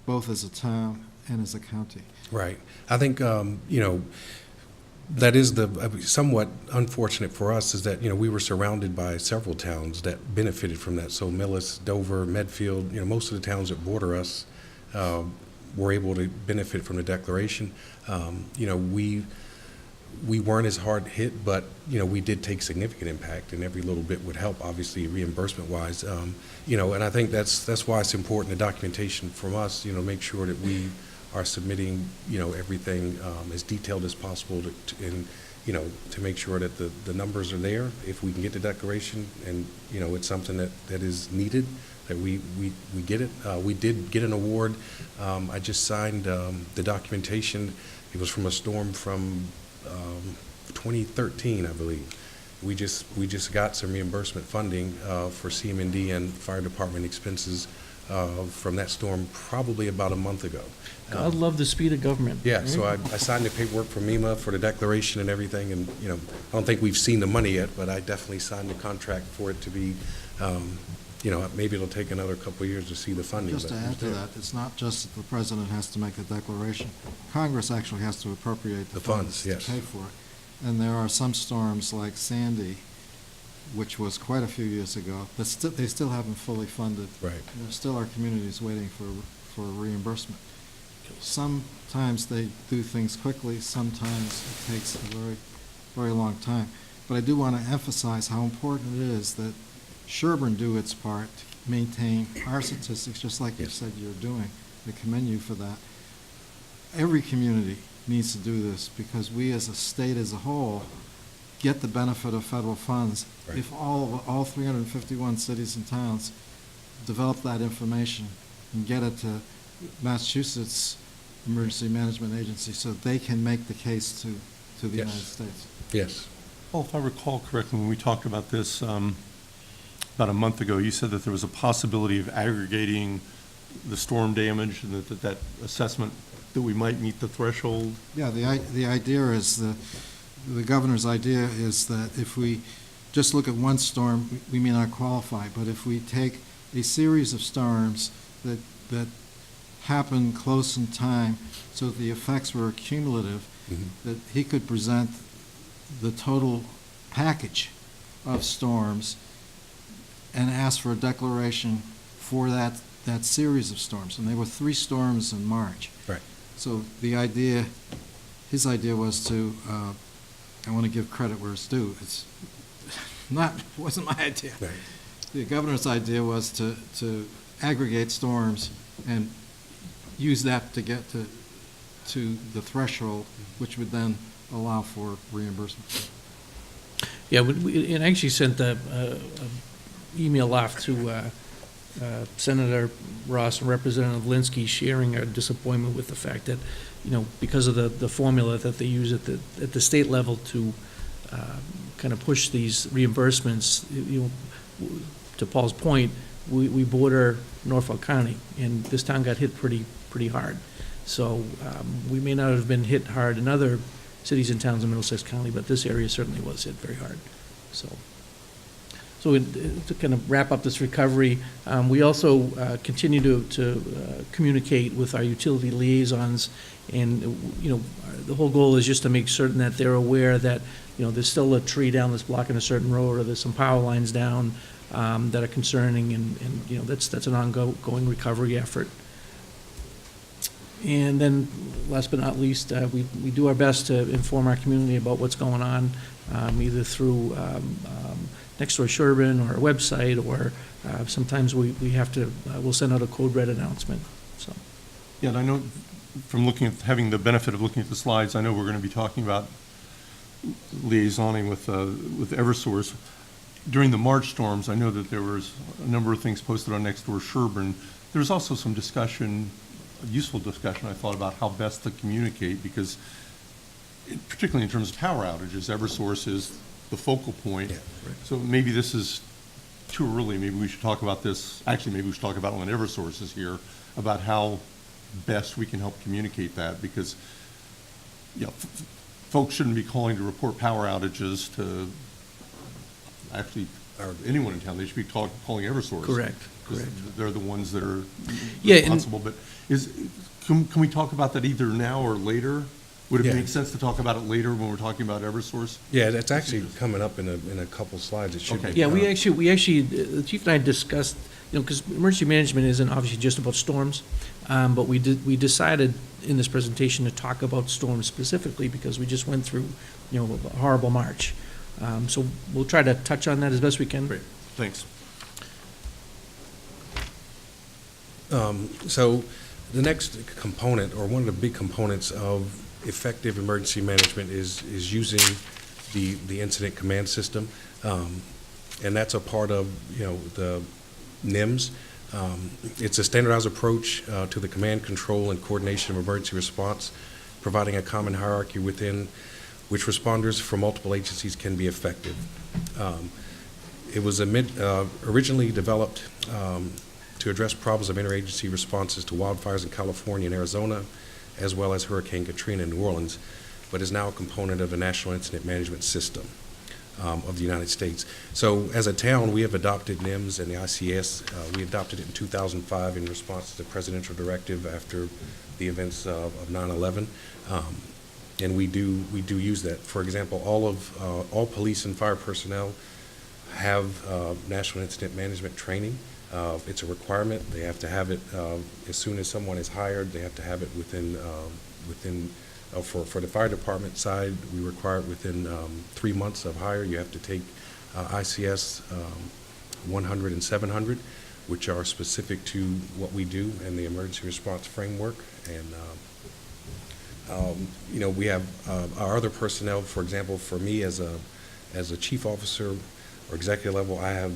both as a town and as a county. Right. I think, that is somewhat unfortunate for us, is that, we were surrounded by several towns that benefited from that. So Millis, Dover, Medfield, most of the towns that border us were able to benefit from the declaration. We weren't as hard hit, but, we did take significant impact, and every little bit would help, obviously, reimbursement-wise. And I think that's why it's important, the documentation from us, make sure that we are submitting, everything as detailed as possible to make sure that the numbers are there. If we can get the declaration and, it's something that is needed, that we get it. We did get an award. I just signed the documentation. It was from a storm from 2013, I believe. We just got some reimbursement funding for CM&D and fire department expenses from that storm probably about a month ago. God love the speed of government. Yeah, so I signed the paperwork for MEMA for the declaration and everything, and, I don't think we've seen the money yet, but I definitely signed the contract for it to be, maybe it'll take another couple of years to see the funding. Just to but add it's to there. that, it's not just that the president has to make a declaration. Congress actually has to appropriate the The funds, funds yes. to pay for it. And there are some storms like Sandy, which was quite a few years ago, that they still haven't fully funded. Right. There still are communities waiting for reimbursement. Sometimes they do things quickly, sometimes it takes a very, very long time. But I do want to emphasize how important it is that Sherborn do its part to maintain our statistics, just like you Yes. said you're doing. I commend you for that. Every community needs to do this because we as a state as a whole get the benefit of federal funds. Right. If all 351 cities and towns develop that information and get it to Massachusetts Emergency Management Agency so they can make the case to the Yes. United States. Yes. Well, if I recall correctly, when we talked about this about a month ago, you said that there was a possibility of aggregating the storm damage and that assessment, that we might meet the threshold. Yeah, the idea is, the governor's idea is that if we just look at one storm, we may not qualify, but if we take a series of storms that happen close in time, so that the effects were cumulative, that he could present the total package of storms and ask for a declaration for that series of storms. And there were 3 storms in March. Right. So his idea was to, I want to give credit where it's due. It wasn't my idea. Right. The governor's idea was to aggregate storms and use that to get to the threshold, which would then allow for reimbursement. Yeah, and I actually sent a email off to Senator Ross and Representative Linsky, sharing our disappointment with the fact that, because of the formula that they use at the state level to kind of push these reimbursements, to Paul's point, we border Norfolk County, and this town got hit pretty hard. So we may not have been hit hard in other cities and towns in Middlesex County, but this area certainly was hit very hard. So to kind of wrap up this recovery, we also continue to communicate with our utility liaisons, and the whole goal is just to make certain that they're aware that there's still a tree down that's blocking a certain road, or there's some power lines down that are concerning, and that's an ongoing recovery effort. And then, last but not least, we do our best to inform our community about what's going on, either through Next Door Sherborn or our website, or sometimes we'll send out a code red announcement, so. Yeah, and I know from having the benefit of looking at the slides, I know we're going to be talking about liaisoning with Eversource. During the March storms, I know that there was a number of things posted on Next Door Sherborn. There was also some discussion, useful discussion, I thought, about how best to communicate, because particularly in terms of power outages, Eversource is the focal point. Yeah, right. So maybe this is too early. Maybe we should talk about this. Actually, maybe we should talk about it when Eversource is here, about how best we can help communicate that, because folks shouldn't be calling to report power outages to actually, or anyone in town. They should be calling Eversource. Correct. Because they're the ones that are Yeah, and- responsible. But can we talk about that either now or later? Would it Yeah. make sense to talk about it later when we're talking about Eversource? Yeah, that's actually coming up in a couple slides. It should Okay. be. Yeah, we actually, the chief and I discussed, because emergency management isn't obviously just about storms, but we decided in this presentation to talk about storms specifically, because we just went through, a horrible March. So we'll try to touch on that as best we can. Great, thanks. So The next component, or one of the big components of effective emergency management is using the incident command system. And that's a part of, the NIMS. It's a standardized approach to the command, control, and coordination of emergency response, providing a common hierarchy within which responders from multiple agencies can be effective. It was originally developed to address problems of interagency responses to wildfires in California and Arizona, as well as Hurricane Katrina in New Orleans, but is now a component of the National Incident Management System of the United States. So as a town, we have adopted NIMS and the ICS. We adopted it in 2005 in response to the presidential directive after the events of 9/11. And we do use that. For example, all police and fire personnel have National Incident Management training. It's a requirement. They have to have it as soon as someone is hired. They have to have it within for the fire department side, we require it within 3 months of hire. You have to take ICS 100 and 700, which are specific to what we do in the emergency response framework. And we have our other personnel. For example, for me as a chief officer or executive level, I have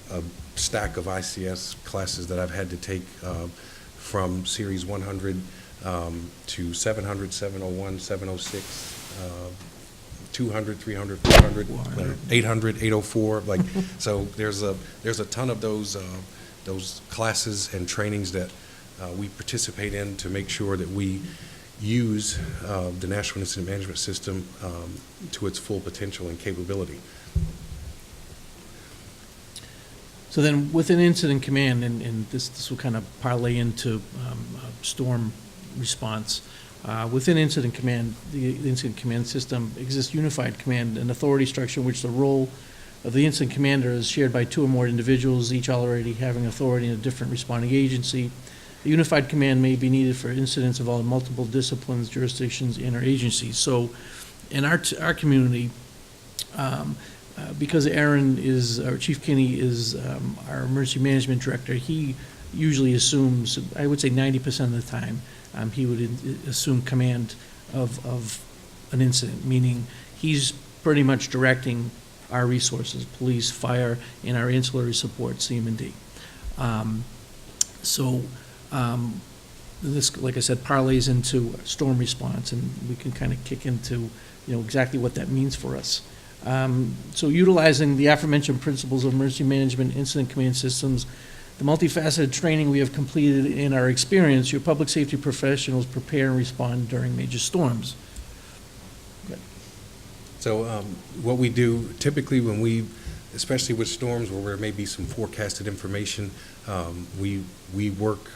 a stack of ICS classes that I've had to take from Series 100 to 700, 701, 706, 200, 300, 400, 800, 804. So there's a ton of those classes and trainings that we participate in to make sure that we use the National Incident Management System to its full potential and capability. So then, within incident command, and this will kind of parlay into storm response. Within incident command, the incident command system exists unified command and authority structure in which the role of the incident commander is shared by 2 or more individuals, each already having authority in a different responding agency. The unified command may be needed for incidents involving multiple disciplines, jurisdictions, and or agencies. So in our community, because Aaron our Chief Kinney is our emergency management director, he usually assumes, I would say 90% of the time, he would assume command of an incident, meaning he's pretty much directing our resources, police, fire, and our ancillary support, CM&D. This, like I said, parlays into storm response, and we can kind of kick into exactly what that means for us. So utilizing the aforementioned principles of emergency management, incident command systems, the multifaceted training we have completed in our experience, your public safety professionals prepare and respond during major storms. Good. So what we do typically especially with storms where there may be some forecasted information, we work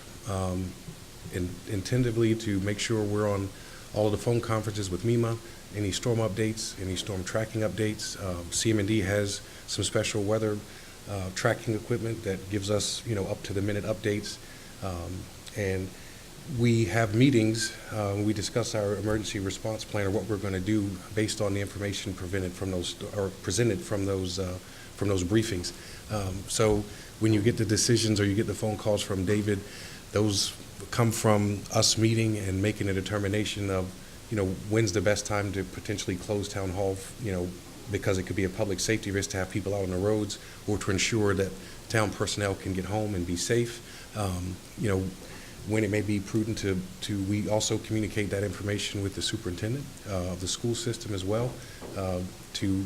intentively to make sure we're on all of the phone conferences with MEMA, any storm updates, any storm tracking updates. CM&D has some special weather tracking equipment that gives us, up-to-the-minute updates. And we have meetings, we discuss our emergency response plan or what we're going to do based on the information presented from those briefings. So when you get the decisions or you get the phone calls from David, those come from us meeting and making a determination of, when's the best time to potentially close town hall, because it could be a public safety risk to have people out on the roads, or to ensure that town personnel can get home and be safe. When it may be prudent we also communicate that information with the superintendent of the school system as well, to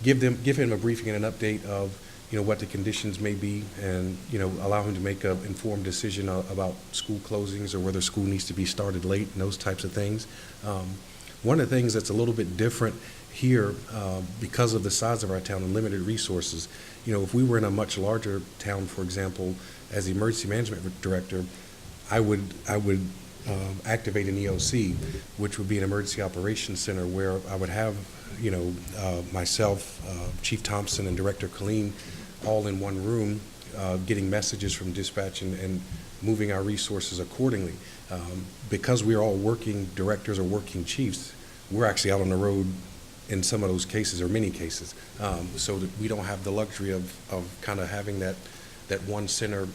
give him a briefing and an update of what the conditions may be, and allow him to make an informed decision about school closings or whether school needs to be started late and those types of things. One of the things that's a little bit different here, because of the size of our town and limited resources, if we were in a much larger town, for example, as the emergency management director, I would activate an EOC, which would be an emergency operations center, where I would have myself, Chief Thompson, and Director Colleen all in one room, getting messages from dispatch and moving our resources accordingly. Because we are all working directors or working chiefs, we're actually out on the road in some of those cases, or many cases, so that we don't have the luxury of kind of having that one center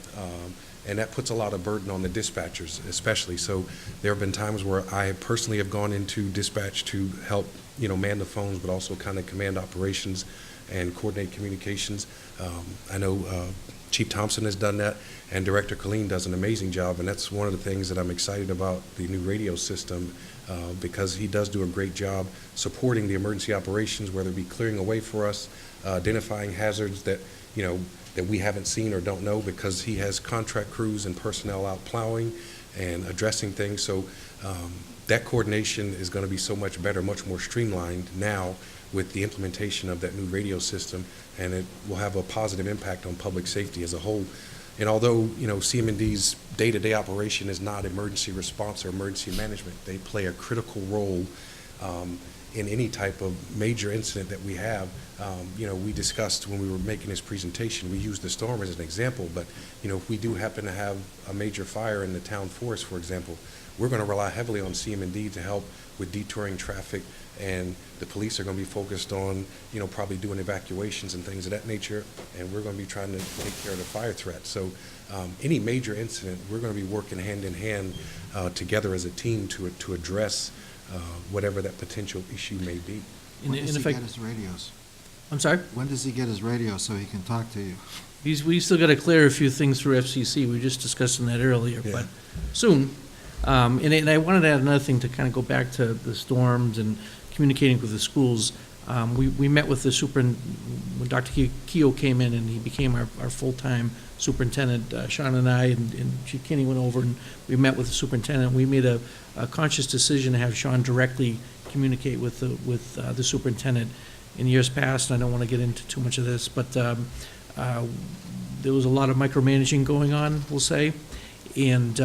and that puts a lot of burden on the dispatchers especially. So there have been times where I personally have gone into dispatch to help, man the phones, but also kind of command operations and coordinate communications. I know Chief Thompson has done that, and Director Colleen does an amazing job, and that's one of the things that I'm excited about the new radio system, because he does do a great job supporting the emergency operations, whether it be clearing a way for us, identifying hazards that, that we haven't seen or don't know, because he has contract crews and personnel out plowing and addressing things. So that coordination is going to be so much better, much more streamlined now with the implementation of that new radio system, and it will have a positive impact on public safety as a whole. And although, CM&D's day-to-day operation is not emergency response or emergency management, they play a critical role in any type of major incident that we have. We discussed when we were making this presentation, we used the storm as an example, but, if we do happen to have a major fire in the town forest, for example, we're going to rely heavily on CM&D to help with detouring traffic, and the police are going to be focused on, probably doing evacuations and things of that nature, and we're going to be trying to take care of the fire threat. So any major incident, we're going to be working hand in hand together as a team to address whatever that potential issue may be. When does he get his radios? I'm sorry? When does he get his radio so he can talk to you? We still got to clear a few things through FCC. We were just discussing that earlier, Yeah. but soon. And I wanted to add another thing to kind of go back to the storms and communicating with the schools. We met with the when Dr. Keogh came in and he became our full-time superintendent. Sean and I and Chief Kinney went over and we met with the superintendent. We made a conscious decision to have Sean directly communicate with the superintendent. In years past, I don't want to get into too much of this, but there was a lot of micromanaging going on, we'll say. And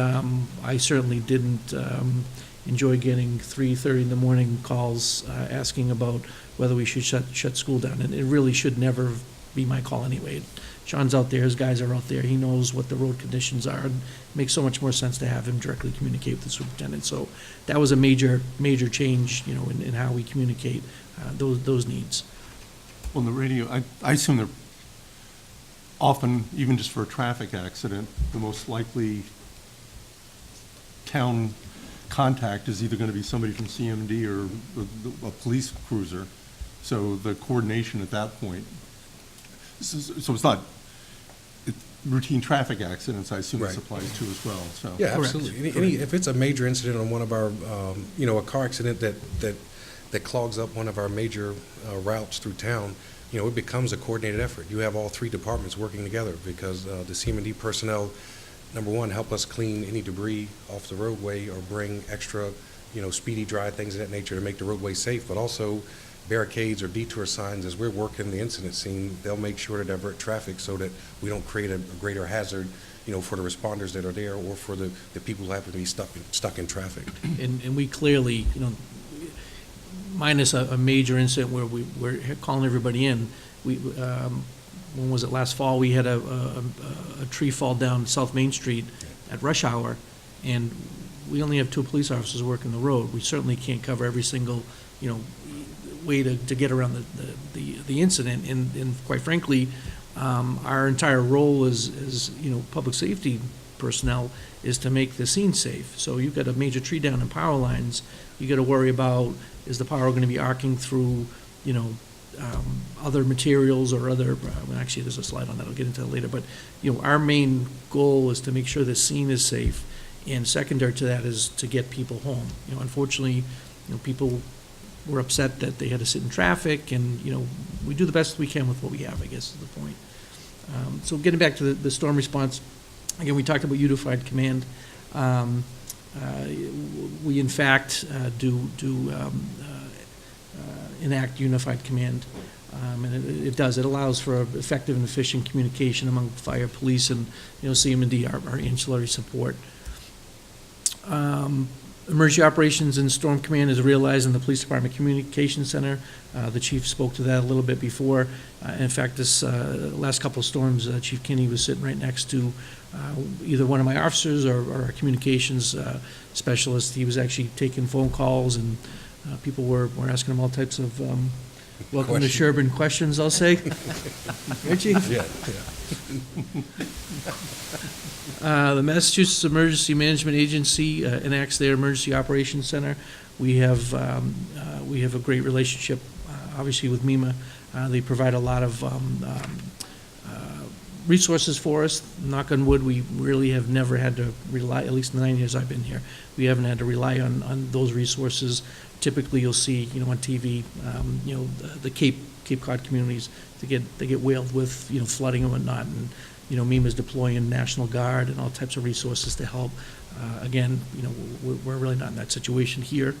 I certainly didn't enjoy getting 3:30 in the morning calls asking about whether we should shut school down. And it really should never be my call anyway. Sean's out there, his guys are out there, he knows what the road conditions are, and it makes so much more sense to have him directly communicate with the superintendent. So that was a major change, in how we communicate those needs. On the radio, I assume they're often, even just for a traffic accident, the most likely town contact is either going to be somebody from CMD or a police cruiser. So the coordination at that point, so it's not routine traffic accidents, I assume this Right. applies to as well, so. Yeah, Correct. absolutely. If it's a major incident on one of our, a car accident that clogs up one of our major routes through town, it becomes a coordinated effort. You have all three departments working together because the CM&D personnel, number one, help us clean any debris off the roadway or bring extra, speedy dry things of that nature to make the roadway safe, but also barricades or detour signs. As we're working the incident scene, they'll make sure to divert traffic so that we don't create a greater hazard, for the responders that are there or for the people who happen to be stuck in traffic. And we clearly, minus a major incident where we're calling everybody in, when was it, last fall, we had a tree fall down South Main Street at rush hour, and we only have 2 police officers working the road. We certainly can't cover every single, way to get around the incident, and quite frankly, our entire role as public safety personnel is to make the scene safe. So you've got a major tree down in power lines, you got to worry about, is the power going to be arcing through, other materials or other, actually there's a slide on that, I'll get into that later, but, our main goal is to make sure the scene is safe, and secondary to that is to get people home. Unfortunately, people were upset that they had to sit in traffic, and, we do the best we can with what we have, I guess is the point. So getting back to the storm response, again, we talked about unified command. We in fact enact unified command, and it does. It allows for effective and efficient communication among fire, police, and CM&D, our ancillary support. Emergency operations and storm command is realized in the police department communication center. The chief spoke to that a little bit before. In fact, this last couple of storms, Chief Kinney was sitting right next to either one of my officers or our communications specialist. He was actually taking phone calls, and people were asking him all types of Welcome to Sherborn questions, I'll say. Right, Chief? Yeah. The Massachusetts Emergency Management Agency enacts their Emergency Operations Center. We have a great relationship, obviously, with MEMA. They provide a lot of resources for us. Knock on wood, we really have never had to rely, at least in the 9 years I've been here, we haven't had to rely on those resources. Typically, you'll see, on TV, the Cape Cod communities, they get whaled with, flooding and whatnot, and, MEMA's deploying National Guard and all types of resources to help. Again, we're really not in that situation here.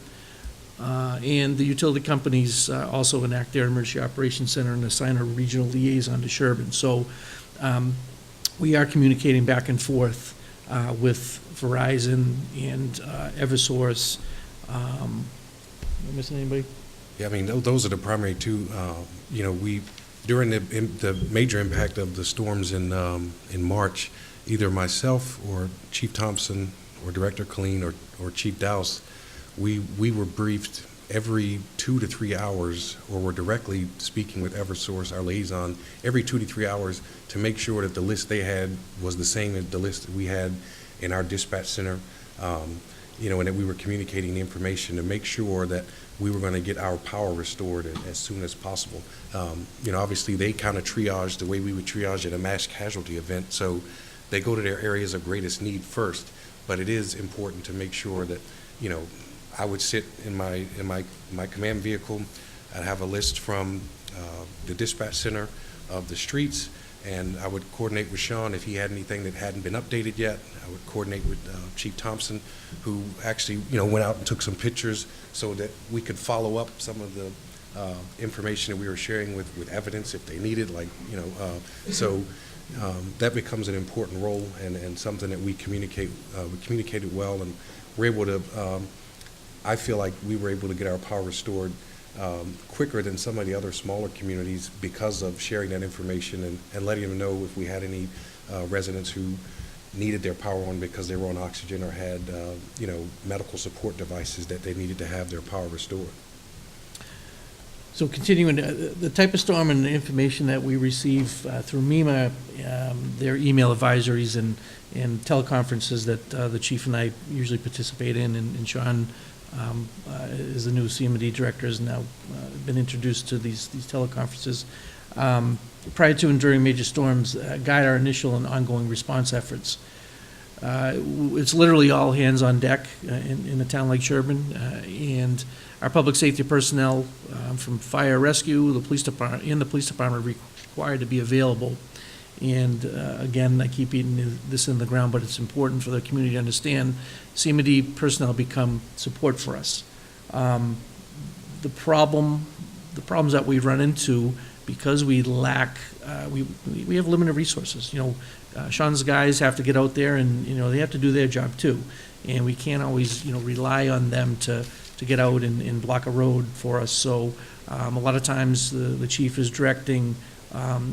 And the utility companies also enact their Emergency Operations Center and assign a regional liaison to Sherborn. So we are communicating back and forth with Verizon and Eversource. Am I missing anybody? Yeah, I mean, those are the primary two. During the major impact of the storms in March, either myself or Chief Thompson or Director Colleen or Chief Dowse, we were briefed every 2 to 3 hours, or were directly speaking with Eversource, our liaison, every 2 to 3 hours to make sure that the list they had was the same as the list that we had in our dispatch center, and that we were communicating the information to make sure that we were going to get our power restored as soon as possible. Obviously they kind of triage the way we would triage at a mass casualty event, so they go to their areas of greatest need first, but it is important to make sure that, I would sit in my command vehicle. I'd have a list from the dispatch center of the streets, and I would coordinate with Sean if he had anything that hadn't been updated yet. I would coordinate with Chief Thompson, who actually, went out and took some pictures so that we could follow up some of the information that we were sharing with evidence if they needed, so that becomes an important role and something that we communicated well, and we're able to, I feel like we were able to get our power restored quicker than some of the other smaller communities because of sharing that information and letting them know if we had any residents who needed their power on because they were on oxygen or had, medical support devices that they needed to have their power restored. So continuing, the type of storm and the information that we receive through MEMA, their email advisories and teleconferences that the chief and I usually participate in, and Sean is the new CMD director, has now been introduced to these teleconferences. Prior to and during major storms, guide our initial and ongoing response efforts. It's literally all hands on deck in a town like Sherborn, and our public safety personnel from fire rescue, the police department, and the police department are required to be available. And again, I keep beating this in the ground, but it's important for the community to understand CMD personnel become support for us. The problems that we run into, because we lack, we have limited resources. Sean's guys have to get out there and, they have to do their job too. And we can't always, rely on them to get out and block a road for us. So a lot of times the chief is directing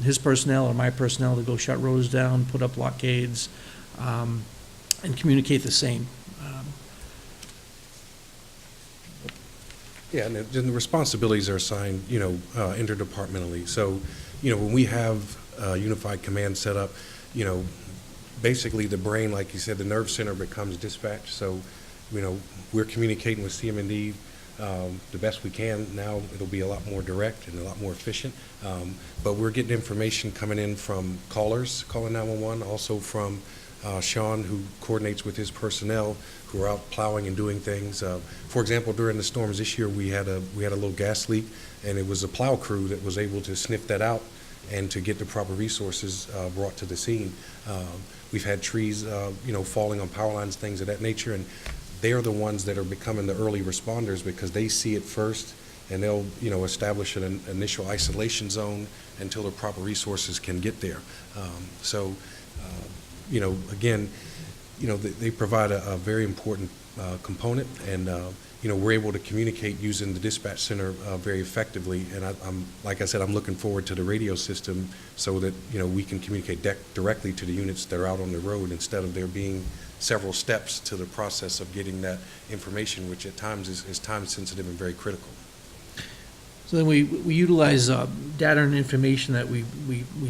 his personnel or my personnel to go shut roads down, put up blockades, and communicate the same. Yeah, and the responsibilities are assigned, interdepartmentally. So, when we have a unified command set up, basically the brain, like you said, the nerve center becomes dispatch. So, we're communicating with CMD the best we can. Now it'll be a lot more direct and a lot more efficient. But we're getting information coming in from callers calling 911, also from Sean, who coordinates with his personnel who are out plowing and doing things. For example, during the storms this year, we had a little gas leak, and it was a plow crew that was able to sniff that out and to get the proper resources brought to the scene. We've had trees, falling on power lines, things of that nature, and they're the ones that are becoming the early responders because they see it first, and they'll, establish an initial isolation zone until the proper resources can get there. Again, they provide a very important component, and we're able to communicate using the dispatch center very effectively. And like I said, I'm looking forward to the radio system so that we can communicate directly to the units that are out on the road instead of there being several steps to the process of getting that information, which at times is time sensitive and very critical. So then we utilize data and information that we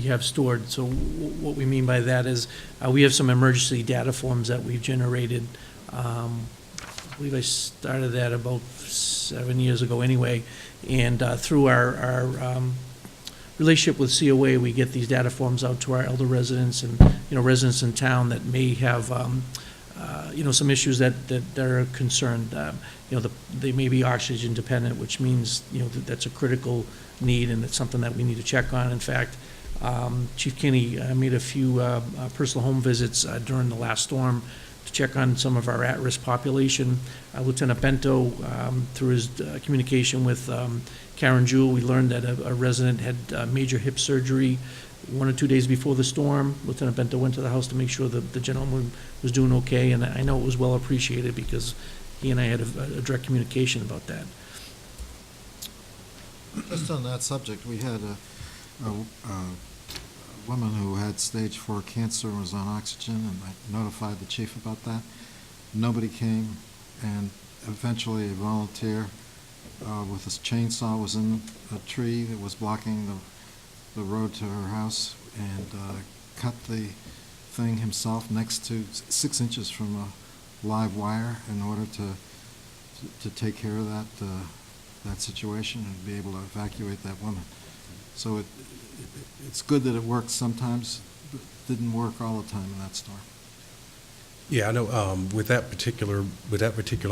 have stored. So what we mean by that is we have some emergency data forms that we've generated. I believe I started that about 7 years ago anyway. And through our relationship with COA, we get these data forms out to our elder residents and, residents in town that may have, some issues that are concerned. They may be oxygen dependent, which means, that's a critical need and it's something that we need to check on. In fact, Chief Kinney made a few personal home visits during the last storm to check on some of our at-risk population. Lieutenant Bento, through his communication with Karen Jewell, we learned that a resident had major hip surgery 1 or 2 days before the storm. Lieutenant Bento went to the house to make sure that the gentleman was doing okay, and I know it was well appreciated because he and I had a direct communication about that. Just on that subject, we had a woman who had stage 4 cancer and was on oxygen, and I notified the chief about that. Nobody came, and eventually a volunteer with a chainsaw was in a tree that was blocking the road to her house and cut the thing himself next to 6 inches from a live wire in order to take care of that situation and be able to evacuate that woman. So it's good that it works sometimes, but it didn't work all the time in that storm. Yeah, I know, with that particular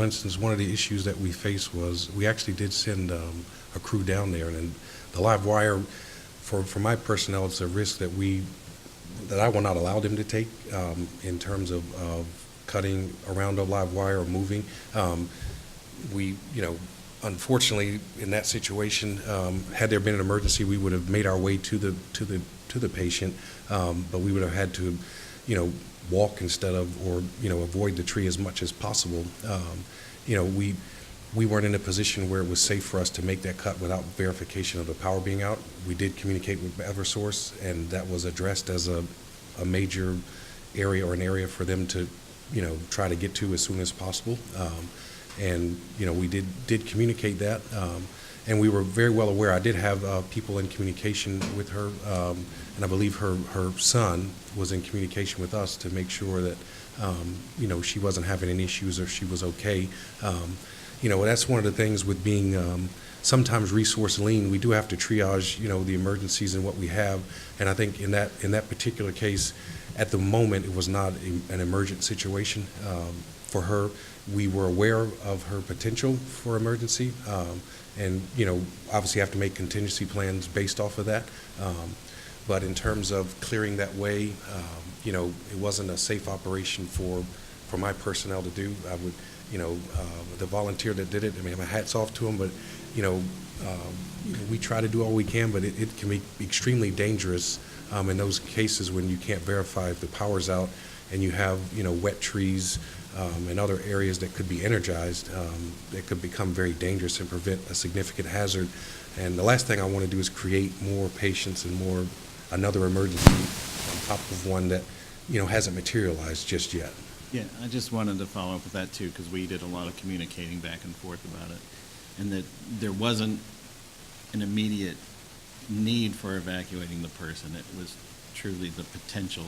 instance, one of the issues that we faced was, we actually did send a crew down there, and the live wire, for my personnel, it's a risk that I will not allow them to take, in terms of cutting around a live wire or moving. We, unfortunately, in that situation, had there been an emergency, we would have made our way to the patient, but we would have had to, walk instead of, or avoid the tree as much as possible. We weren't in a position where it was safe for us to make that cut without verification of the power being out. We did communicate with Eversource, and that was addressed as a major area, or an area for them to, try to get to as soon as possible. And we did communicate that, and we were very well aware. I did have people in communication with her, and I believe her son was in communication with us to make sure that she wasn't having any issues, or she was okay. That's one of the things with being sometimes resource lean. We do have to triage the emergencies and what we have, and I think in that particular case, at the moment, it was not an emergent situation for her. We were aware of her potential for emergency, and obviously have to make contingency plans based off of that. But in terms of clearing that way, it wasn't a safe operation for my personnel to do. I would, the volunteer that did it, I mean, my hat's off to him, but we try to do all we can, but it can be extremely dangerous in those cases when you can't verify if the power's out and you have wet trees and other areas that could be energized. That could become very dangerous and prevent a significant hazard. And the last thing I want to do is create more patients and another emergency on top of one that hasn't materialized just yet. Yeah, I just wanted to follow up with that too, because we did a lot of communicating back and forth about it, and that there wasn't an immediate need for evacuating the person. It was truly the potential,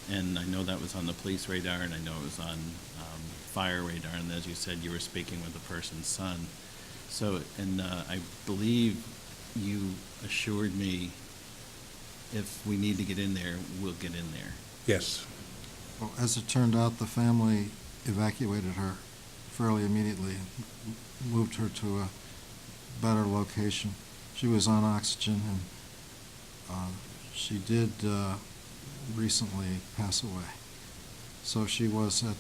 and I know that was on the police radar, and I know it was on fire radar, and as you said, you were speaking with the person's son. So, and I believe you assured me if we need to get in there, we'll get in there. Yes. Well, as it turned out, the family evacuated her fairly immediately and moved her to a better location. She was on oxygen, and she did recently pass away. So she was at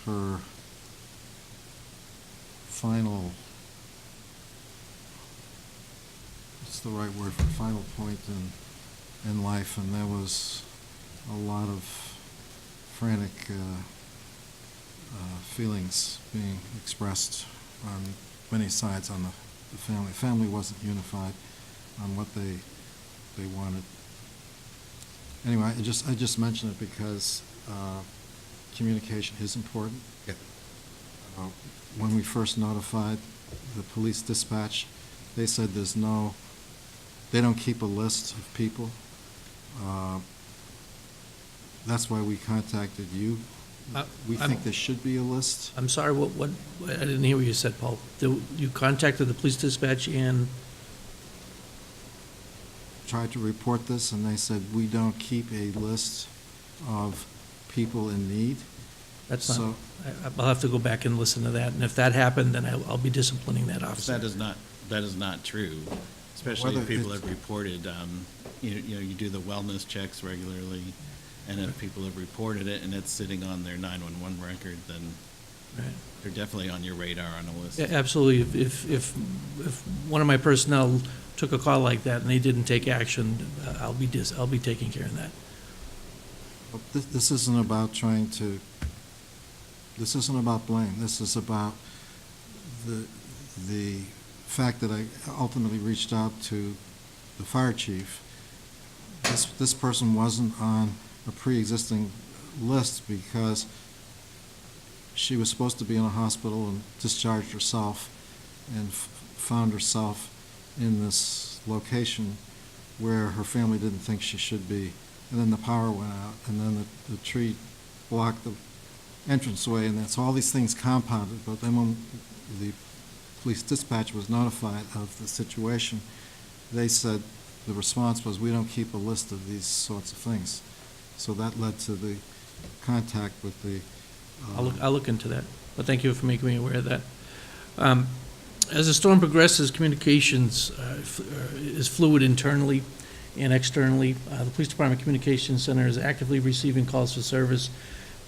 her final, what's the right word for final point in life, and there was a lot of frantic feelings being expressed on many sides on the family. The family wasn't unified on what they wanted. Anyway, I just mentioned it because communication is important. Yeah. When we first notified the police dispatch, they said they don't keep a list of people. That's why we contacted you. We think there should be a list. I'm sorry, what, I didn't hear what you said, Paul. You contacted the police dispatch and, Tried to report this, and they said, we don't keep a list of people in need. that's not, So, I'll have to go back and listen to that, and if that happened, then I'll be disciplining that But officer. that is not true, especially Whether if people it's- have reported, you know, you do the wellness checks regularly, and if people have reported it and it's sitting on their 911 record, then Right. they're definitely on your radar on a list. Yeah, absolutely. If one of my personnel took a call like that and they didn't take action, I'll be taking care of that. this isn't about this isn't about blame. This is about the fact that I ultimately reached out to the fire chief. This person wasn't on a pre-existing list because she was supposed to be in a hospital and discharged herself and found herself in this location where her family didn't think she should be. And then the power went out, and then the tree blocked the entranceway, and that's all these things compounded. But then when the police dispatch was notified of the situation, they said, the response was, we don't keep a list of these sorts of things. So that led to the contact with the I'll look into that, but thank you for making me aware of that. As the storm progresses, communications is fluid internally and externally. The Police Department Communications Center is actively receiving calls for service,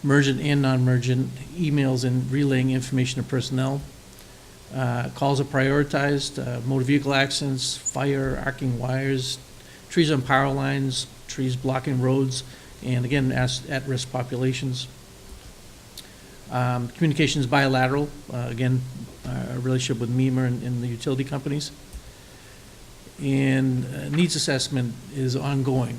emergent and non-emergent, emails and relaying information to personnel. Calls are prioritized, motor vehicle accidents, fire, arcing wires, trees on power lines, trees blocking roads, and again, at-risk populations. Communications bilateral, again, a relationship with MEMA and the utility companies. And needs assessment is ongoing.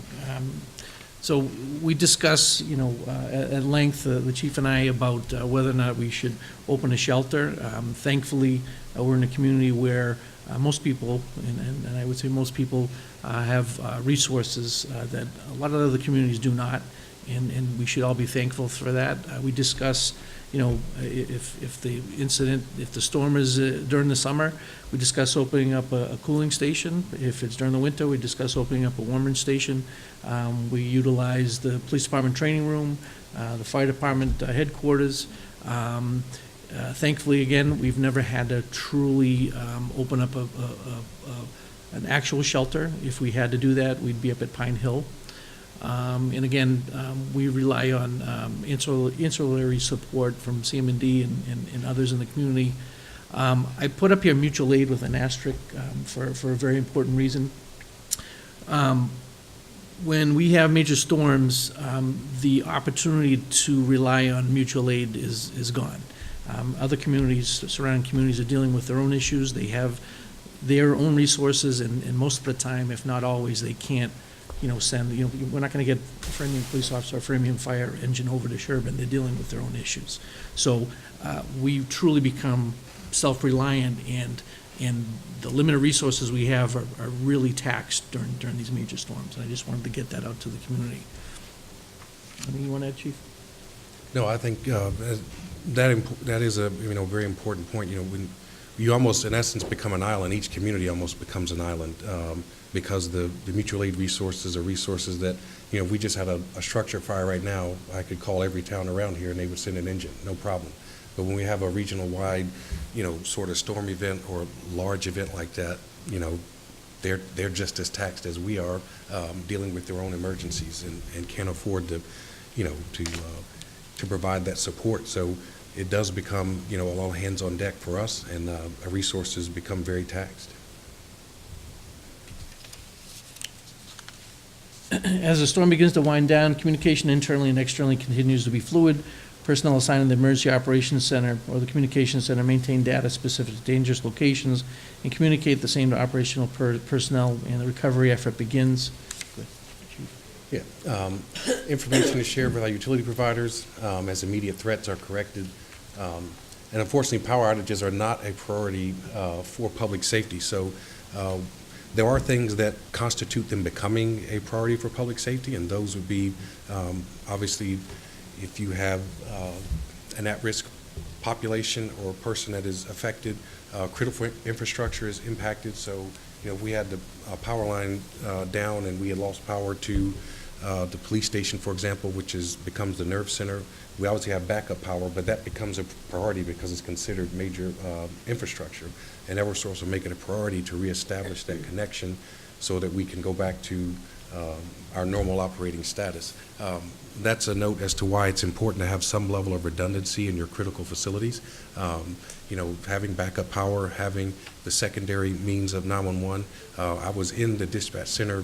So we discuss, at length, the chief and I, about whether or not we should open a shelter. Thankfully, we're in a community where most people, and I would say most people, have resources that a lot of other communities do not, and we should all be thankful for that. We discuss, if the storm is during the summer, we discuss opening up a cooling station. If it's during the winter, we discuss opening up a warming station. We utilize the police department training room, the fire department headquarters. Thankfully, again, we've never had to truly open up an actual shelter. If we had to do that, we'd be up at Pine Hill. And again, we rely on ancillary support from CM&D and others in the community. I put up here mutual aid with an asterisk for a very important reason. When we have major storms, the opportunity to rely on mutual aid is gone. Other communities, surrounding communities, are dealing with their own issues. They have their own resources, and most of the time, if not always, they can't send, we're not going to get a Framingham police officer or Framingham fire engine over to Sherborn. They're dealing with their own issues. So we truly become self-reliant, and the limited resources we have are really taxed during these major storms. And I just wanted to get that out to the community. Anything you want to add, Chief? No, I think that is a very important point. When you almost, in essence, become an island, each community almost becomes an island, because the mutual aid resources are resources that, if we just had a structure fire right now, I could call every town around here and they would send an engine, no problem. But when we have a regional-wide, sort of storm event or large event like that, they're just as taxed as we are, dealing with their own emergencies and can't afford to provide that support. So it does become, all hands on deck for us, and our resources become very taxed. As the storm begins to wind down, communication internally and externally continues to be fluid. Personnel assigned to the Emergency Operations Center or the Communications Center maintain data specific to dangerous locations and communicate the same to operational personnel, and the recovery effort begins. Yeah, information is shared with our utility providers as immediate threats are corrected. And unfortunately, power outages are not a priority for public safety. So There are things that constitute them becoming a priority for public safety, and those would be, obviously, if you have an at-risk population or person that is affected, critical infrastructure is impacted. So, if we had the power line down and we had lost power to the police station, for example, which becomes the nerve center, we obviously have backup power, but that becomes a priority because it's considered major infrastructure. And Eversource will make it a priority to reestablish that connection so that we can go back to our normal operating status. That's a note as to why it's important to have some level of redundancy in your critical facilities. Having backup power, having the secondary means of 911. I was in the dispatch center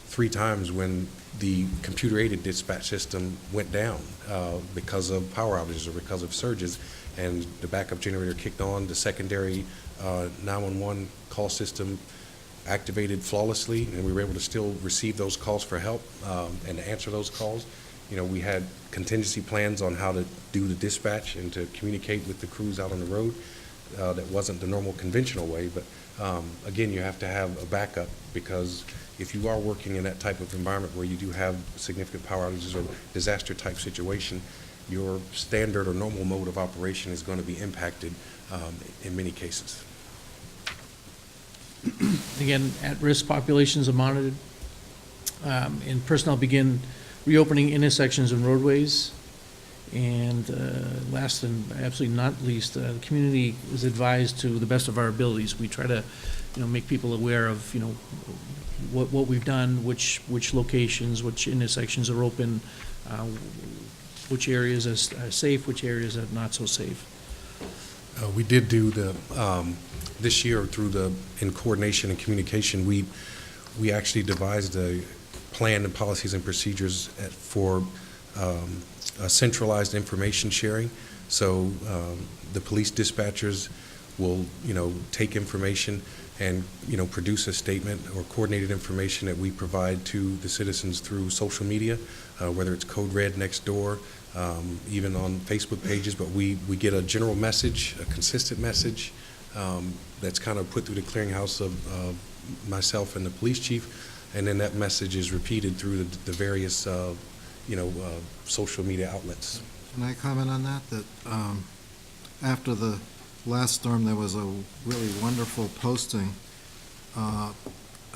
3 times when the computer-aided dispatch system went down because of power outages or because of surges, and the backup generator kicked on. The secondary 911 call system activated flawlessly, and we were able to still receive those calls for help and to answer those calls. We had contingency plans on how to do the dispatch and to communicate with the crews out on the road. That wasn't the normal conventional way, but again, you have to have a backup, because if you are working in that type of environment where you do have significant power outages or disaster type situation, your standard or normal mode of operation is going to be impacted in many cases. Again, at-risk populations are monitored, and personnel begin reopening intersections and roadways. And last and absolutely not least, the community is advised to the best of our abilities. We try to, make people aware of, what we've done, which locations, which intersections are open, which areas are safe, which areas are not so safe. We did do this year in coordination and communication, we actually devised a plan and policies and procedures for centralized information sharing. So the police dispatchers will, take information and, produce a statement or coordinated information that we provide to the citizens through social media, whether it's Code Red, Nextdoor, even on Facebook pages. But we get a general message, a consistent message that's kind of put through the clearinghouse of myself and the police chief, and then that message is repeated through the various social media outlets. Can I comment on that? That after the last storm, there was a really wonderful posting, I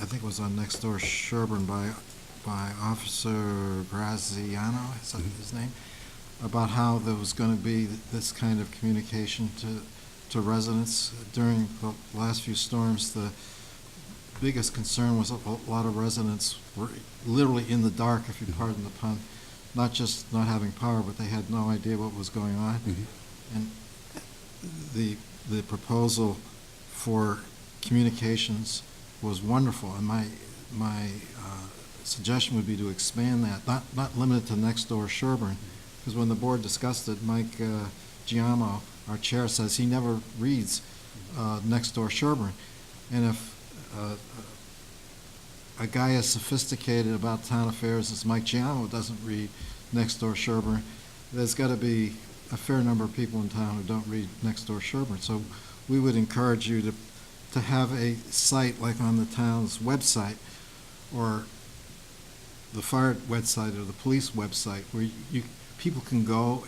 think it was on Nextdoor Sherborn by Officer Graziano, is that his name? About how there was going to be this kind of communication to residents. During the last few storms, the biggest concern was a lot of residents were literally in the dark, if you pardon the pun, not just not having power, but they had no idea what was going on. Mm-hmm. And the proposal for communications was wonderful, and my suggestion would be to expand that, not limit it to Nextdoor Sherborn, because when the board discussed it, Mike Giamo, our chair, says he never reads Nextdoor Sherborn, and if a guy as sophisticated about town affairs as Mike Giamo doesn't read Nextdoor Sherborn, there's got to be a fair number of people in town who don't read Nextdoor Sherborn. So we would encourage you to have a site like on the town's website or the fire website or the police website where people can go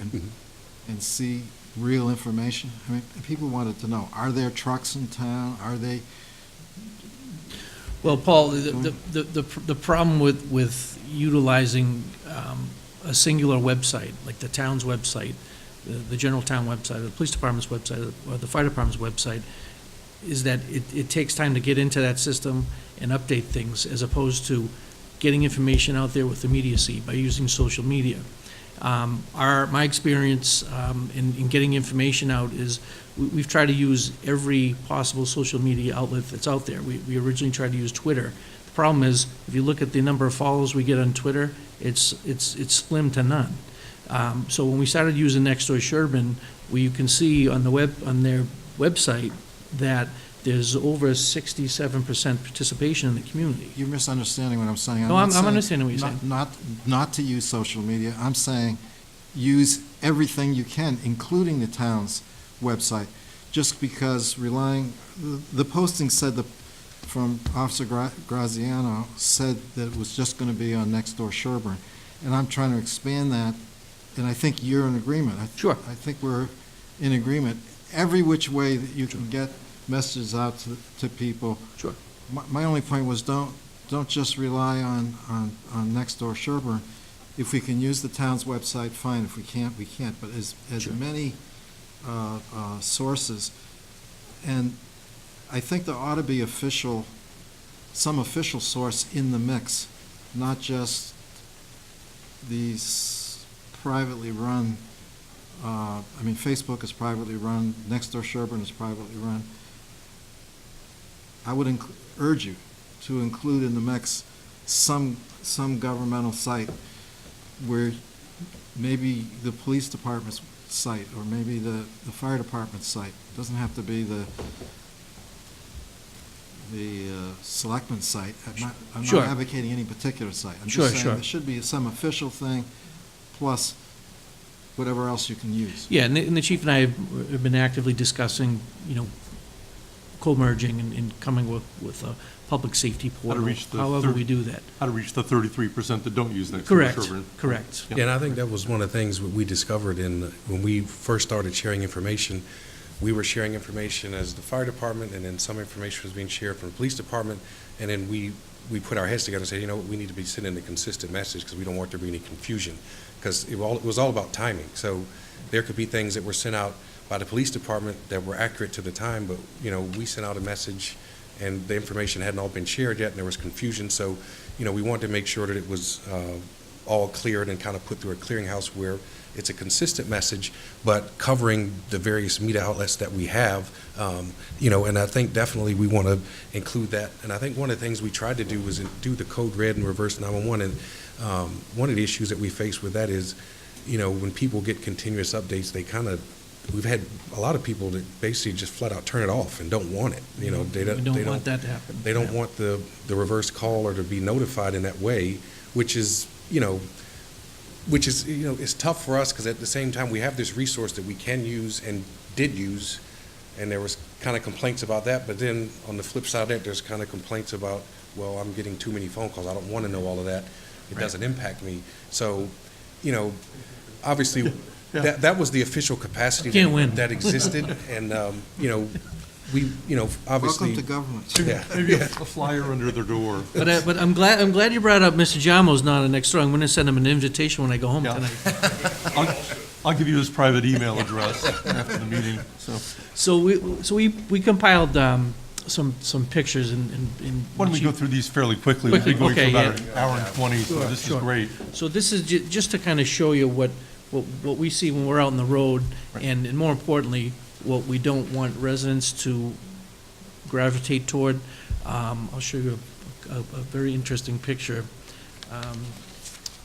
and see real information. I mean, people wanted to know, are there trucks in town? Are they... Well, Paul, the problem with utilizing a singular website, like the town's website, the general town website, or the police department's website, or the fire department's website, is that it takes time to get into that system and update things, as opposed to getting information out there with immediacy by using social media. My experience in getting information out is we've tried to use every possible social media outlet that's out there. We originally tried to use Twitter. The problem is, if you look at the number of followers we get on Twitter, it's slim to none. So when we started using Nextdoor Sherborn, where you can see on their website that there's over 67% participation in the community. You're misunderstanding what I'm saying. No, I'm understanding what you're saying. Not to use social media. I'm saying use everything you can, including the town's website, just because the posting said from Officer Graziano said that it was just going to be on next door Sherborn. And I'm trying to expand that, and I think you're in agreement. Sure. I think we're in agreement. Every which way that you can get messages out to people. Sure. My only point was don't just rely on next door Sherborn. If we can use the town's website, fine. If we can't, we can't. But as Sure. many sources, and I think there ought to be some official source in the mix, not just these privately run. Facebook is privately run. Nextdoor Sherborn is privately run. I would urge you to include in the mix some governmental site where maybe the police department's site or maybe the fire department's site. It doesn't have to be the selectmen site. I'm Sure. not advocating any particular site. I'm Sure, just saying sure. there should be some official thing plus whatever else you can use. Yeah, and the chief and I have been actively discussing, co-merging and coming with a public safety portal, reach the however third- we do that. How to reach the 33% that don't use next door Correct, Sherborn. correct. Yeah. Yeah, and I think that was one of the things we discovered when we first started sharing information. We were sharing information as the fire department, and then some information was being shared from the police department, and then we put our heads together and said, we need to be sending a consistent message because we don't want there to be any confusion, because it was all about timing. So there could be things that were sent out by the police department that were accurate to the time, but, we sent out a message and the information hadn't all been shared yet, and there was confusion. So, we wanted to make sure that it was all cleared and kind of put through a clearinghouse where it's a consistent message, but covering the various media outlets that we have, and I think definitely we want to include that. And I think one of the things we tried to do was do the code red and reverse 911. And one of the issues that we face with that is, when people get continuous updates, we've had a lot of people that basically just flat out turn it off and don't want it. We don't want that to happen. They don't want the reverse call or to be notified in that way, which is it's tough for us because at the same time we have this resource that we can use and did use, and there was kind of complaints about that. But then on the flip side of that, there's kind of complaints about, well, I'm getting too many phone calls. I don't want to know all of that. It doesn't impact me. So, obviously. Yeah. That was the official capacity Can't win. that existed, and we obviously. Welcome to government. Yeah. Maybe a flyer under their door. But I'm glad you brought up Mr. Jamo's not a next door. I'm going to send him an invitation when I go home Yeah. tonight. I'll give you his private email address after the meeting, so. So we compiled some pictures and. Why don't we go through these fairly quickly? We've been going for Okay, about yeah. an hour and 20, so Sure, this is sure. great. So this is just to kind of show you what we see when we're out on the road, and more importantly, what we don't want residents to gravitate toward. I'll show you a very interesting picture.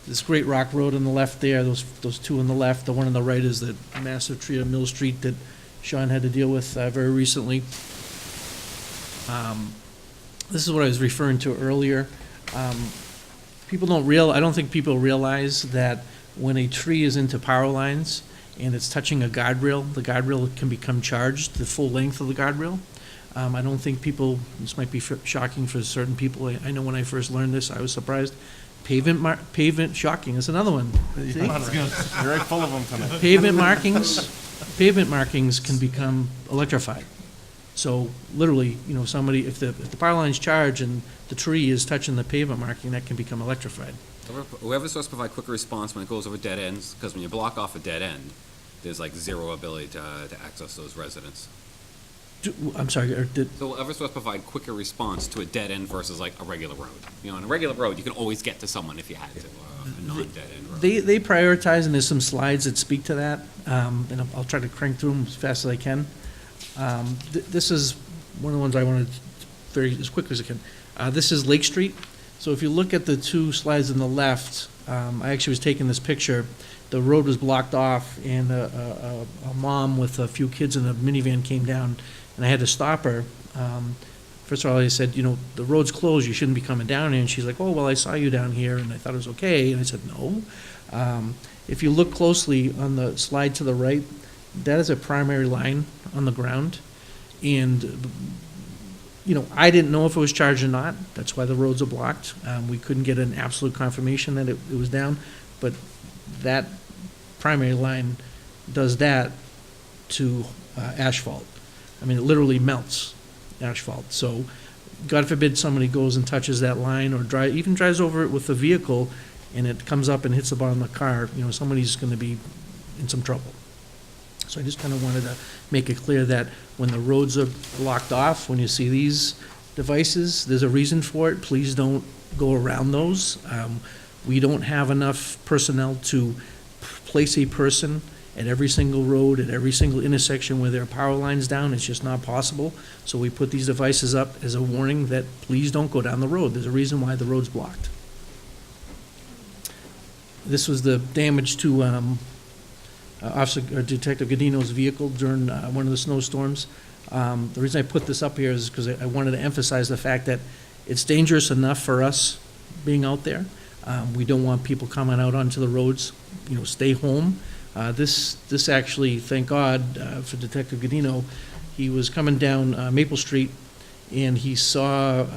This Great Rock Road on the left there, those two on the left, the one on the right is the massive tree on Mill Street that Sean had to deal with very recently. This is what I was referring to earlier. I don't think people realize that when a tree is into power lines and it's touching a guardrail, the guardrail can become charged, the full length of the guardrail. I don't think this might be shocking for certain people. I know when I first learned this, I was surprised. Pavement shocking is another one. See? You're right full of them tonight. Pavement markings can become electrified. So literally, if the power line's charged and the tree is touching the pavement marking, that can become electrified. Whoever's supposed to provide quicker response when it goes over dead ends, because when you block off a dead end, there's like zero ability to access those residents. I'm sorry, So whoever's supposed to provide quicker response to a dead end versus like a regular road. On a regular road, you can always get to someone if you had to, a non-dead end road. they prioritize, and there's some slides that speak to that, and I'll try to crank through them as fast as I can. This is one of the ones I wanted as quick as I can. This is Lake Street. So if you look at the two slides on the left, I actually was taking this picture. The road was blocked off, and a mom with a few kids in a minivan came down, and I had to stop her. First of all, I said, the road's closed, you shouldn't be coming down here. And she's like, oh, well, I saw you down here, and I thought it was okay. And I said, no. If you look closely on the slide to the right, that is a primary line on the ground. And, I didn't know if it was charged or not. That's why the roads are blocked. We couldn't get an absolute confirmation that it was down, but that primary line does that to asphalt. I mean, it literally melts asphalt. So God forbid somebody goes and touches that line or even drives over it with a vehicle and it comes up and hits the bottom of the car, somebody's going to be in some trouble. So I just kind of wanted to make it clear that when the roads are blocked off, when you see these devices, there's a reason for it. Please don't go around those. We don't have enough personnel to place a person at every single road, at every single intersection where there are power lines down. It's just not possible. So we put these devices up as a warning that please don't go down the road. There's a reason why the road's blocked. This was the damage to Detective Godino's vehicle during one of the snowstorms. The reason I put this up here is because I wanted to emphasize the fact that it's dangerous enough for us being out there. We don't want people coming out onto the roads. Stay home. This actually, thank God for Detective Godino, he was coming down Maple Street and he saw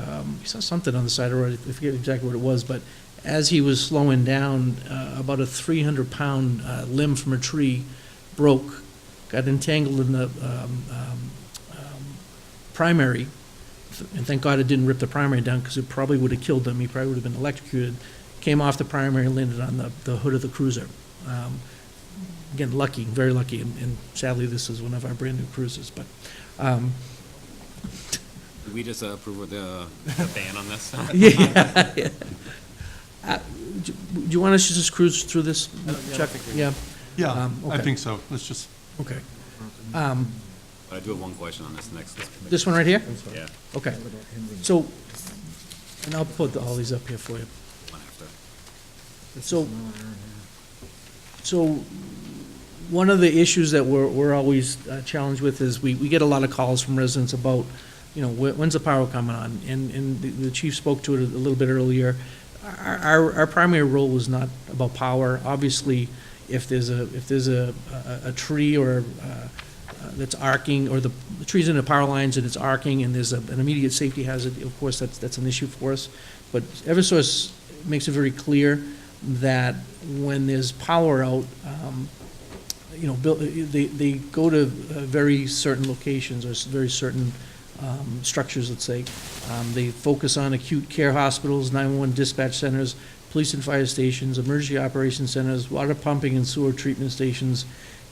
something on the side of the road. I forget exactly what it was, but as he was slowing down, about a 300-pound limb from a tree broke, got entangled in the primary, and thank God it didn't rip the primary down because it probably would have killed him. He probably would have been electrocuted. Came off the primary and landed on the hood of the cruiser. Again, lucky, very lucky, and sadly this is one of our brand-new cruisers. But Did we just approve of the ban on this? yeah. Do you want us to just cruise through this, Chuck? Yeah. Yeah, I okay. think so. Let's just, Okay. But I do have one question on this next. This one right here? Yeah, Okay. So, and I'll put all these up here for you. one after. So one of the issues that we're always challenged with is we get a lot of calls from residents about, when's the power coming on? And the chief spoke to it a little bit earlier. Our primary role was not about power. Obviously, if there's a tree or that's arcing, or the tree's in the power lines and it's arcing and there's an immediate safety hazard, of course, that's an issue for us. But Eversource makes it very clear that when there's power out, they go to very certain locations or very certain structures, let's say. They focus on acute care hospitals, 911 dispatch centers, police and fire stations, emergency operations centers, water pumping and sewer treatment stations,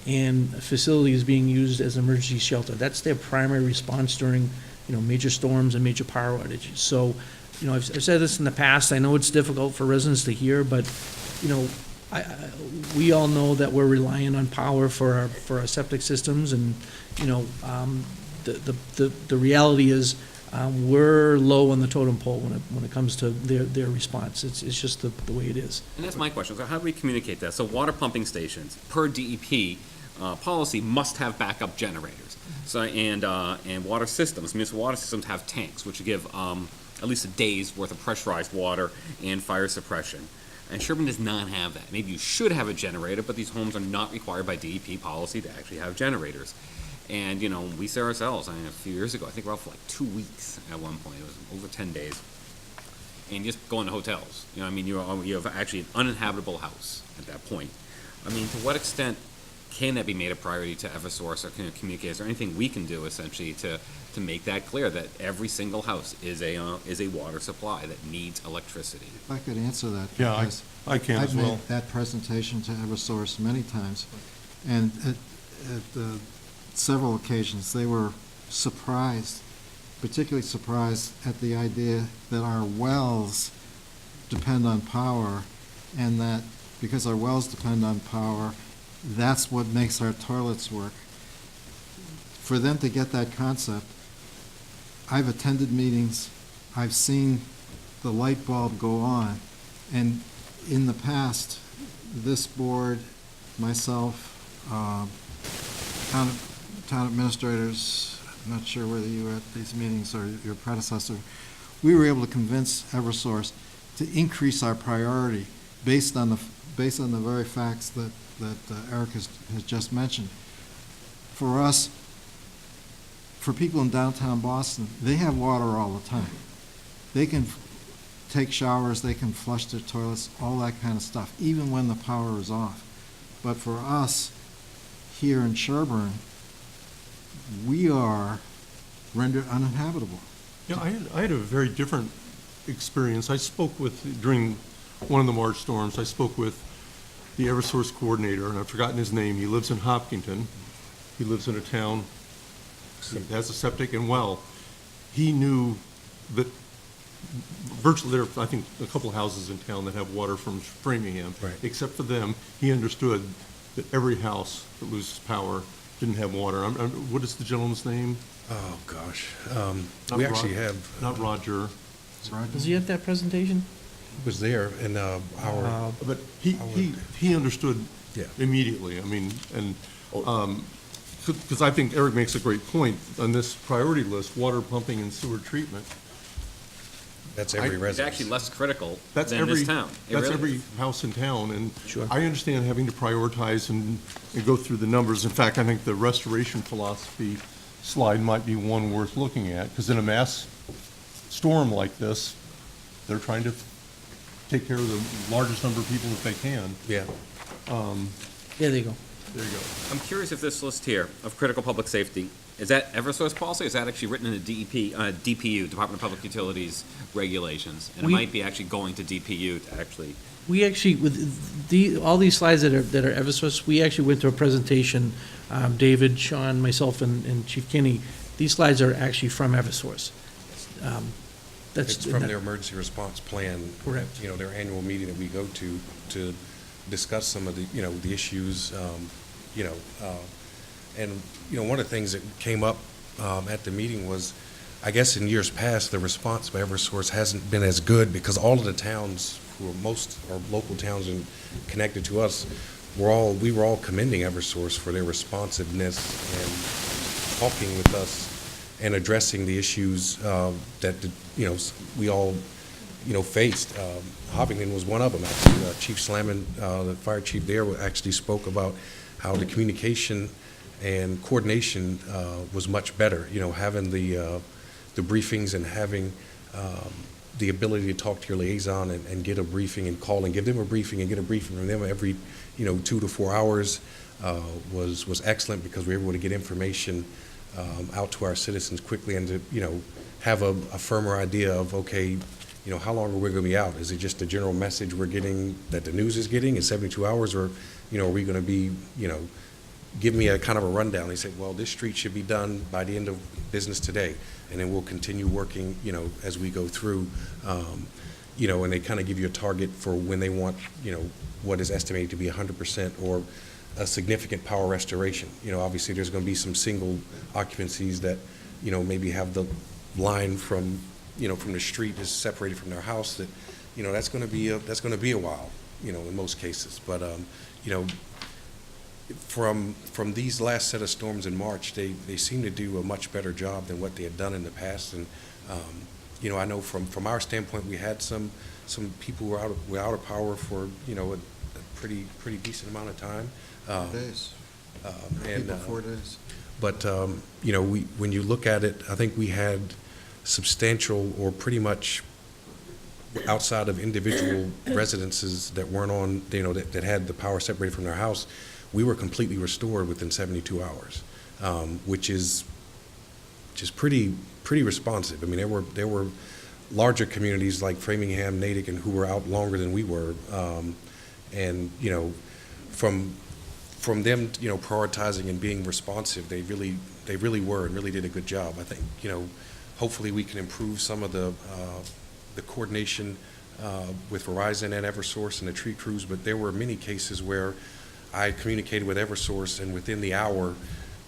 and facilities being used as emergency shelter. That's their primary response during, major storms and major power outages. So, I've said this in the past. I know it's difficult for residents to hear, but, we all know that we're relying on power for our septic systems, and, the reality is, we're low on the totem pole when it comes to their response. It's just the way it is. And that's my question. So how do we communicate that? So water pumping stations, per DEP policy, must have backup generators. So and water systems, municipal water systems have tanks, which give at least a day's worth of pressurized water and fire suppression. And Sherborn does not have that. Maybe you should have a generator, but these homes are not required by DEP policy to actually have generators. And, we say ourselves, a few years ago, I think we're out for like 2 weeks at one point. It was over 10 days. And just going to hotels. You have actually an uninhabitable house at that point. To what extent can that be made a priority to Eversource or communicate? Is there anything we can do essentially to make that clear that every single house is a water supply that needs electricity? If I could answer that. yeah, because I can as well. I've made that presentation to Eversource many times, and at several occasions, they were surprised, particularly surprised at the idea that our wells depend on power, and that because our wells depend on power, that's what makes our toilets work. For them to get that concept, I've attended meetings, I've seen the light bulb go on, and in the past, this board, myself, town administrators, I'm not sure whether you were at these meetings or your predecessor, we were able to convince Eversource to increase our priority based on the very facts that Eric has just mentioned. For us, for people in downtown Boston, they have water all the time. They can take showers, they can flush their toilets, all that kind of stuff, even when the power is off. But for us, here in Sherborn, we are rendered uninhabitable. Yeah, I had a very different experience. I spoke with, during one of the March storms, I spoke with the Eversource coordinator, and I've forgotten his name. He lives in Hopkinton. He lives in a town that has a septic and well. He knew that virtually there are, I think, a couple houses in town that have water from Framingham. Right. Except for them, he understood that every house that loses power didn't have water. What is the gentleman's name? Oh, gosh. Not We Rod- actually have, Not Roger. Was he at that presentation? was there, and our, But he understood Yeah. immediately. I mean, and, because I think Eric makes a great point on this priority list, water pumping and sewer treatment. that's every It's resident. actually less critical That's than every, this town. It that's really every is. house in town, and Sure. I understand having to prioritize and go through the numbers. In fact, I think the restoration philosophy slide might be one worth looking at, because in a mass storm like this, they're trying to take care of the largest number of people that they can. Yeah. Yeah, there you go. There you go. I'm curious if this list here of critical public safety, is that Eversource policy, or is that actually written in the DPU, Department of Public Utilities regulations? And it We- might be actually going to DPU to actually, We actually, with all these slides that are Eversource, we actually went to a presentation, David, Sean, myself, and Chief Kinney. These slides are actually from Eversource. That's It's from their emergency response plan. Correct. You know, their annual meeting that we go to discuss some of the, you know, the issues, you know, and, you know, one of the things that came up at the meeting was, I guess in years past, the response by Eversource hasn't been as good because all of the towns, who are most, are local towns and connected to us, we were all commending Eversource for their responsiveness and talking with us and addressing the issues that, you know, we all, you know, faced. Hopkinton was one of them, actually. Chief Slamman, the fire chief there, actually spoke about how the communication and coordination was much better, you know, having the briefings and having the ability to talk to your liaison and get a briefing and call and give them a briefing and get a briefing from them every, you know, 2 to 4 hours was excellent because we were able to get information out to our citizens quickly and to, you know, have a firmer idea of, okay, you know, how long are we going to be out? Is it just a general message we're getting that the news is getting in 72 hours, or, you know, are we going to be, you know, give me a kind of a rundown? They say, well, this street should be done by the end of business today, and then we'll continue working, you know, as we go through, you know, and they kind of give you a target for when they want, you know, what is estimated to be 100% or a significant power restoration. You know, obviously there's going to be some single occupancies that, you know, maybe have the line from, you know, from the street is separated from their house that, you know, that's going to be a while, you know, in most cases. But, you know, from these last set of storms in March, they seem to do a much better job than what they had done in the past. And, you know, I know from our standpoint, we had some people who were out of power for, you know, a pretty decent amount of time. 4 days. And, People 4 days. But, you know, when you look at it, I think we had substantial or pretty much outside of individual residences that weren't on, you know, that had the power separated from their house, we were completely restored within 72 hours, which is just pretty responsive. I mean, there were larger communities like Framingham, Natick, and who were out longer than we were. And, you know, from them, you know, prioritizing and being responsive, they really were and really did a good job. I think, you know, hopefully we can improve some of the coordination with Verizon and Eversource and the tree crews, but there were many cases where I communicated with Eversource, and within the hour,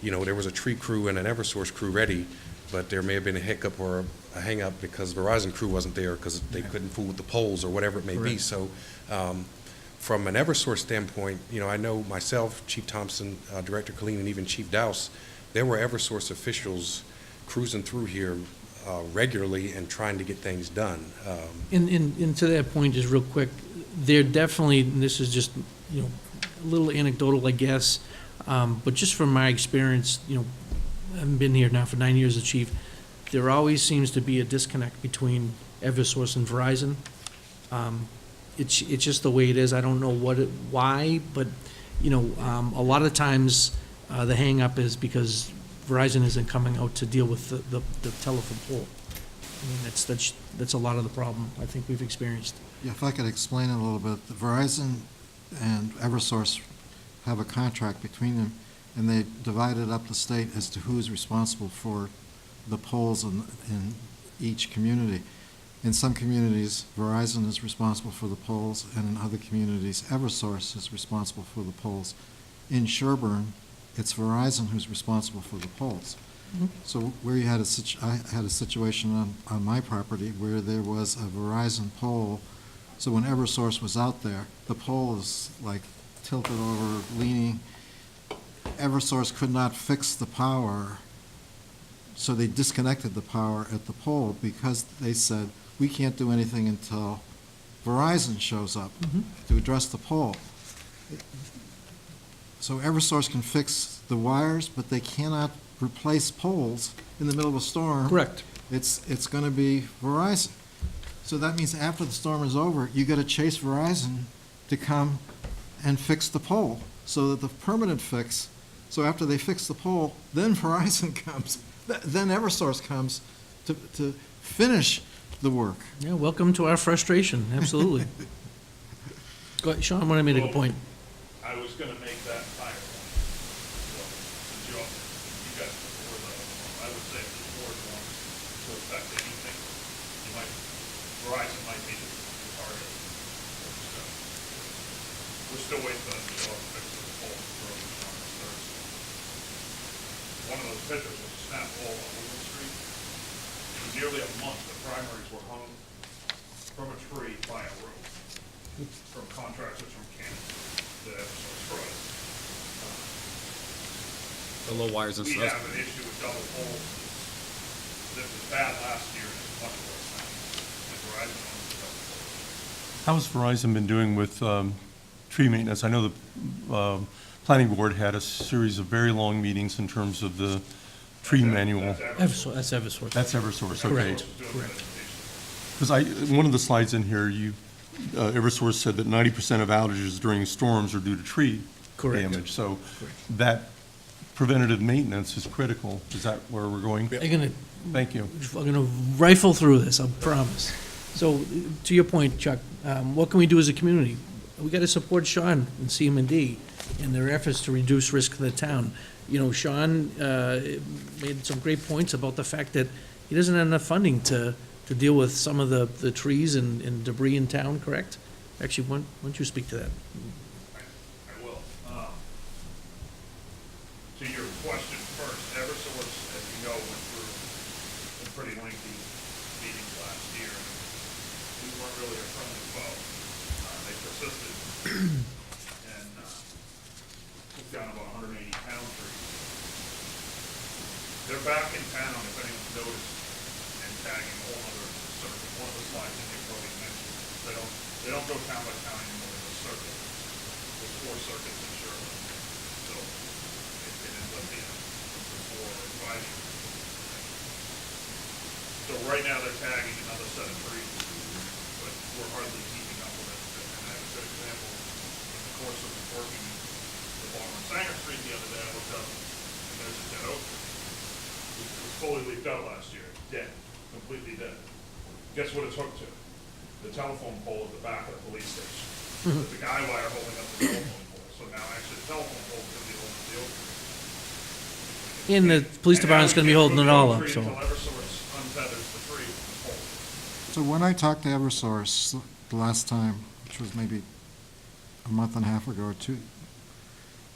you know, there was a tree crew and an Eversource crew ready, but there may have been a hiccup or a hang-up because Verizon crew wasn't there because they couldn't fool with the poles or whatever it may be. So from an Eversource standpoint, you know, I know myself, Chief Thompson, Director Colleen, and even Chief Douse, there were Eversource officials cruising through here regularly and trying to get things done. And to that point, just real quick, they're definitely, and this is just, you know, a little anecdotal, I guess, but just from my experience, you know, I've been here now for 9 years as chief, there always seems to be a disconnect between Eversource and Verizon. It's just the way it is. I don't know why, but, you know, a lot of times, the hangup is because Verizon isn't coming out to deal with the telephone pole. I mean, that's a lot of the problem I think we've experienced. Yeah, if I could explain it a little bit, Verizon and Eversource have a contract between them, and they divided up the state as to who's responsible for the poles in each community. In some communities, Verizon is responsible for the poles, and in other communities, Eversource is responsible for the poles. In Sherborn, it's Verizon who's responsible for the poles. Mhm. So where you had I had a situation on my property where there was a Verizon pole, so when Eversource was out there, the pole is like tilted over, leaning. Eversource could not fix the power, so they disconnected the power at the pole because they said, we can't do anything until Verizon shows up to address the pole. So Eversource can fix the wires, but they cannot replace poles in the middle of a storm. Correct. It's going to be Verizon. So that means after the storm is over, you got to chase Verizon to come and fix the pole, so that the permanent fix, so after they fix the pole, then Verizon comes, then Eversource comes to finish the work. Yeah, welcome to our frustration, absolutely. Go ahead, Sean, want to make a point? I was gonna make that higher one. So, since you guys before I would say if the board wants to affect anything, Verizon might be the target. We're still waiting for them to go and fix the pole on Thursday. One of those pictures was a snap pole on Woodland Street. For nearly a month, the primaries were hung from a tree by a rope from contractors from Canada that Eversource provided. The low wires and We stuff. have an issue with double poles that was bad last year and it's much worse now. And Verizon owns the double poles. How has Verizon been doing with tree maintenance? I know the planning board had a series of very long meetings in terms of the tree manual. Eversource, that's Eversource. That's Eversource, okay. Correct. Correct. Because one of the slides in here, Eversource said that 90% of outages during storms are due to tree Correct. damage. So Correct. that preventative maintenance is critical. Is that where we're going? I'm gonna Thank you. rifle through this, I promise. So, to your point, Chuck, what can we do as a community? We gotta support Sean and CM&D in their efforts to reduce risk to the town. You know, Sean made some great points about the fact that he doesn't have enough funding to deal with some of the trees and debris in town, correct? Actually, why don't you speak to that? I will. To your question first, Eversource, as you know, went through some pretty lengthy meetings last year. We weren't really a friendly foe. They persisted and took down about 180 town trees. They're back in town, if anyone's noticed, and tagging a whole other circuit. One of the slides in here probably mentioned, they don't go town by town anymore, there's a circuit. There's 4 circuits in Sherborn. So it ends up being 4 or 5 years. So right now they're tagging another set of trees, but we're hardly keeping up with it. And I have a good example in the course of working the bottom of Sanger Street the other day, I looked up and there's a dead oak tree. It was fully leafed out last year, dead, completely dead. Guess what it's hooked to? The telephone pole at the back of the police station. There's a guy wire holding up the telephone pole, so now actually the telephone pole is gonna be holding the oak tree. And the police department's gonna be holding it all up, so. Until Eversource untethers the tree from the pole. So when I talked to Eversource the last time, which was maybe a month and a half ago or 2,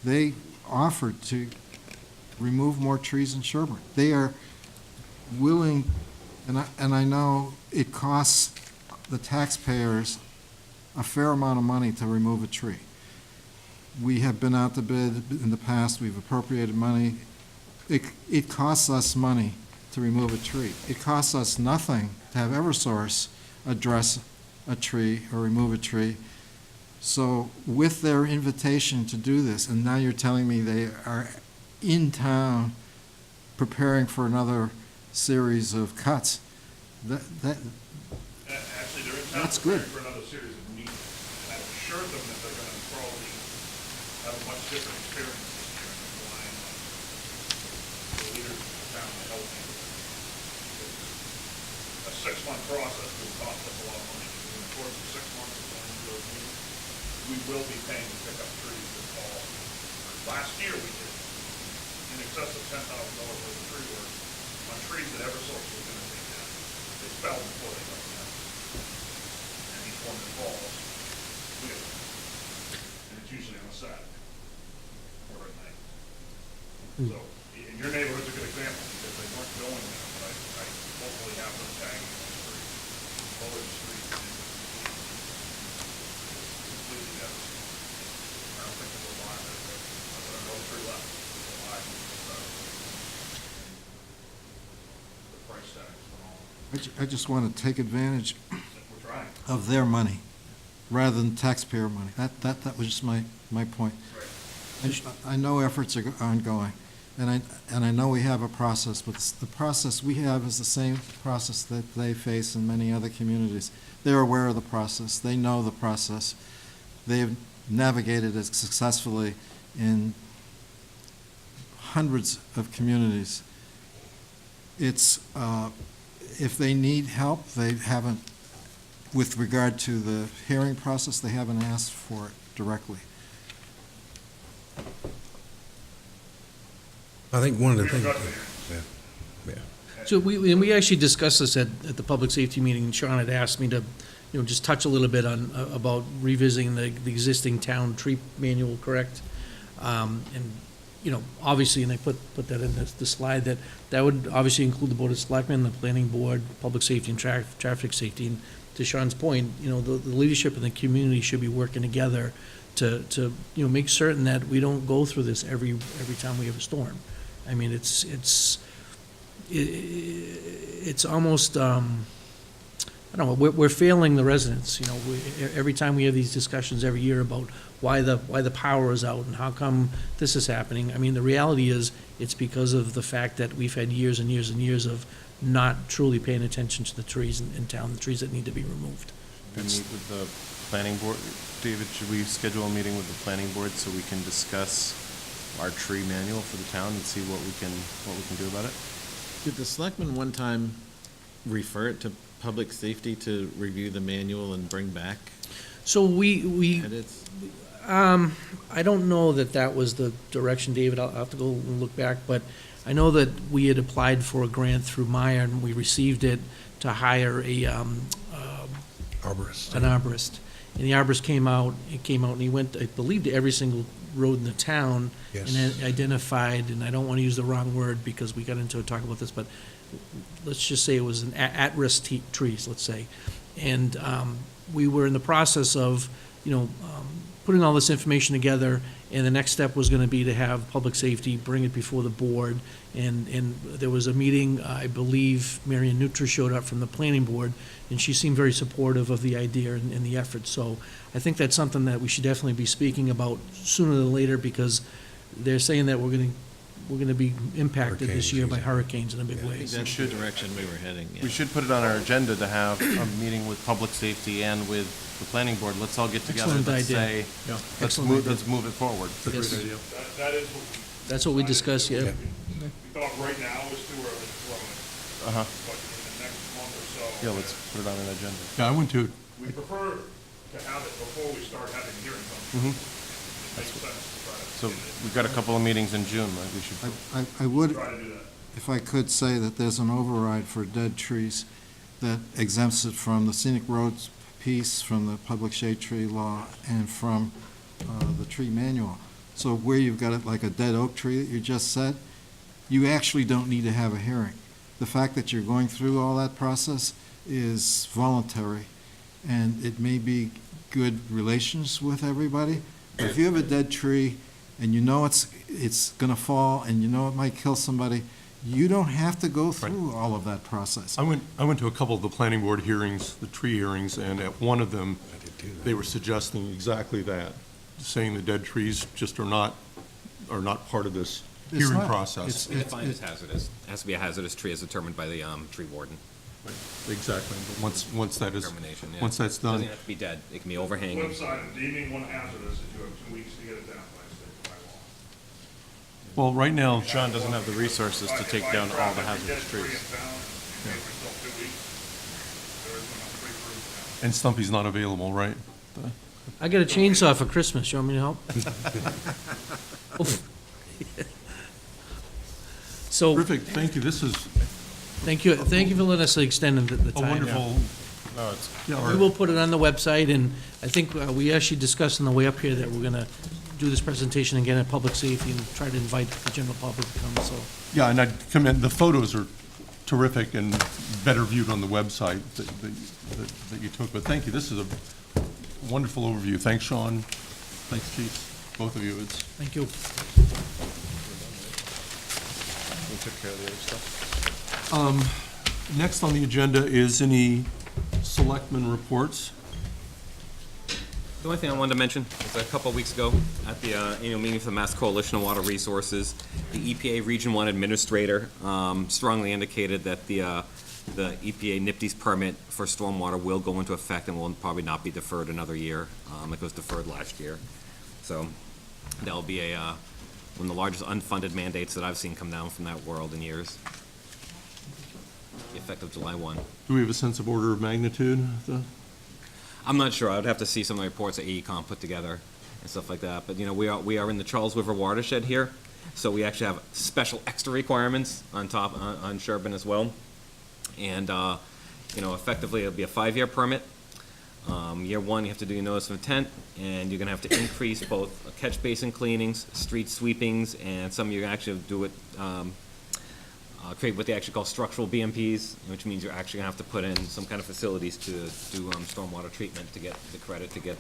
they offered to remove more trees in Sherborn. They are willing, and I know it costs the taxpayers a fair amount of money to remove a tree. We have been out to bid in the past, we've appropriated money. It costs us money to remove a tree. It costs us nothing to have Eversource address a tree or remove a tree. So with their invitation to do this, and now you're telling me they are in town preparing for another series of cuts. That, Actually, they're in town That's good. preparing for another series of meetings. And I've assured them that they're gonna probably have a much different experience this year in relying on the leaders of the town to help me. A 6-month process will cost us a lot of money. In the course of 6 months of going through those meetings, we will be paying to pick up trees this fall. Last year, we did in excess of $10,000 worth of tree work on trees that Eversource was gonna take down. They fell before they got down. And each one that falls, we have one. And it's usually on a Saturday or at night. So, in your neighborhood's a good example, because they weren't going there, but I hopefully have them tagging those trees, lower the street, and completely devastated. I don't think there's a lot of it, but there are no tree left. There's a lot of the price tags and all. I just want to take advantage We're trying. of their money rather than taxpayer money. That was just my point. I know efforts are ongoing, and I know we have a process, but the process we have is the same process that they face in many other communities. They're aware of the process. They know the process. They've navigated it successfully in hundreds of communities. It's, if they need help, they haven't, with regard to the hearing process, they haven't asked for it directly. I think one of the We things, got there. yeah. So we actually discussed this at the public safety meeting, and Sean had asked me to, just touch a little bit on, about revisiting the existing town tree manual, correct? And, obviously, and I put that in the slide, that would obviously include the Board of Selectmen, the Planning Board, Public Safety and Traffic Safety. And to Sean's point, the leadership in the community should be working together to make certain that we don't go through this every time we have a storm. I mean, it's almost, I don't know, we're failing the residents, every time we have these discussions every year about why the power is out and how come this is happening. I mean, the reality is, it's because of the fact that we've had years and years and years of not truly paying attention to the trees in town, the trees that need to be removed. We meet with the planning board. David, should we schedule a meeting with the planning board so we can discuss our tree manual for the town and see what we can do about it? Did the selectmen one time refer it to public safety to review the manual and bring back So we edits? I don't know that was the direction, David. I'll have to go and look back, but I know that we had applied for a grant through Meyer, and we received it to hire Arborist. an arborist. And the arborist came out, and he went, I believe, to every single road in the town and Yes. then identified, and I don't want to use the wrong word because we got into a talk about this, but let's just say it was an at-risk trees, let's say. And we were in the process of, putting all this information together, and the next step was going to be to have public safety bring it before the board. And there was a meeting, I believe Marion Nutra showed up from the planning board, and she seemed very supportive of the idea and the effort. So I think that's something that we should definitely be speaking about sooner than later, because they're saying that we're going to be impacted this year by hurricanes in a big I way. think that's the direction we were heading, yeah. We should put it on our agenda to have a meeting with public safety and with the planning board. Let's all get together, Excellent let's idea. say, Yeah. let's Excellent move idea. it forward. Yes. That is what we. That's what we discussed, yeah. We thought right now was too early to throw it, Uh-huh. but in the next month or so. Yeah, let's put it on an agenda. Yeah, I went to, We prefer to have it before we start having hearings on it. Mhm. It makes sense to try to. So we've got a couple of meetings in June, like we should. I would, Try to do that. if I could say that there's an override for dead trees that exempts it from the scenic roads piece, from the public shade tree law, and from the tree manual. So where you've got it like a dead oak tree that you just said, you actually don't need to have a hearing. The fact that you're going through all that process is voluntary, and it may be good relations with everybody, but if you have a dead tree and you know it's gonna fall and you know it might kill somebody, you don't have to go through all of that process. I went to a couple of the planning board hearings, the tree hearings, and at one of them, I did too. they were suggesting exactly that, saying the dead trees just are not part of this It's hearing not- process. it's- Defined as hazardous. It has to be a hazardous tree as determined by the tree warden. Exactly, but once that is, Determination, yeah. once that's done, Doesn't have to be dead. It can be overhanging. Flip side of deeming one hazardous is you have 2 weeks to get it down by state by law. well, right now, John doesn't have the resources to take down all the hazardous If I trees. tree in town and you wait until 2 weeks, there isn't enough tree fruit down. and Stumpy's not available, right? I got a chainsaw for Christmas. You want me to help? Oof. So, Terrific, thank you, this is thank you for letting us extend the a time. wonderful, No, it's, yeah, We will put it on the website, and I think we actually discussed on the way up here that we're gonna do this presentation again at Public Safety and try to invite the general public to come, so. yeah, and I'd commend, the photos are terrific and better viewed on the website that you took, but thank you, this is a wonderful overview. Thanks, Sean. Thanks, Chief, both of you. It's, Thank you. we took care of the other stuff. next on the agenda is any selectmen reports. The only thing I wanted to mention is a couple of weeks ago at the annual meeting for the Mass Coalition of Water Resources, the EPA Region 1 Administrator strongly indicated that the EPA NIPD's permit for stormwater will go into effect and will probably not be deferred another year. It was deferred last year. So that'll be one of the largest unfunded mandates that I've seen come down from that world in years. Effective July 1. Do we have a sense of order of magnitude? I'm not sure. I would have to see some of the reports that AECom put together and stuff like that. But, you know, we are in the Charles River watershed here, so we actually have special extra requirements on top, on Sherborn as well. And, you know, effectively, it'll be a 5-year permit. Year 1, you have to do your notice of intent, and you're gonna have to increase both catch basin cleanings, street sweepings, and some you're gonna actually do it, create what they actually call structural BMPs, which means you're actually gonna have to put in some kind of facilities to do stormwater treatment to get the credit to get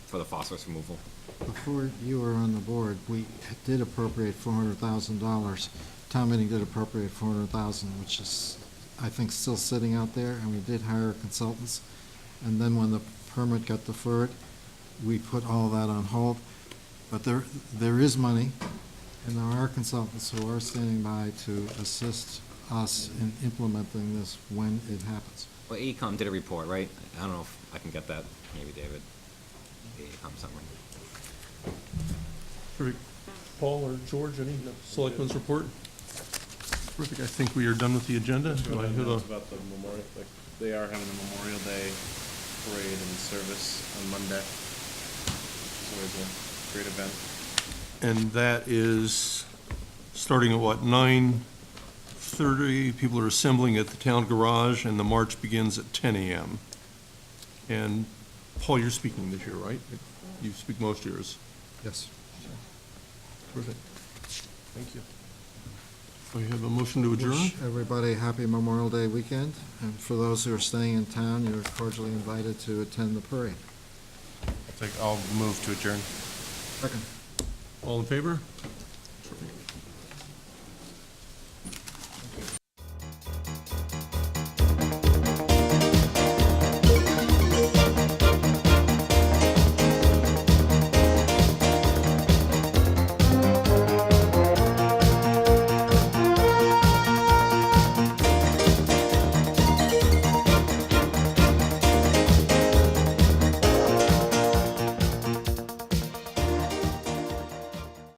for the phosphorus removal. Before you were on the board, we did appropriate $400,000. Town meeting did appropriate $400,000, which is, I think, still sitting out there, and we did hire consultants. And then when the permit got deferred, we put all that on hold. But there is money, and there are consultants who are standing by to assist us in implementing this when it happens. Well, AECom did a report, right? I don't know if I can get that, maybe David, the AECom summary. Terrific. Paul or George, any selectmen's report? Terrific, I think we are done with the agenda. Do I have a, About the memorial, like, they are having a Memorial Day parade and service on Monday. It's always a great event. and that is starting at what, 9:30? People are assembling at the town garage, and the march begins at 10 a.m. And Paul, you're speaking this year, right? You speak most years. Yes. Terrific. Thank you. We have a motion to adjourn? Wish everybody a happy Memorial Day weekend, and for those who are staying in town, you're cordially invited to attend the parade. I'll move to adjourn. Second. All in favor?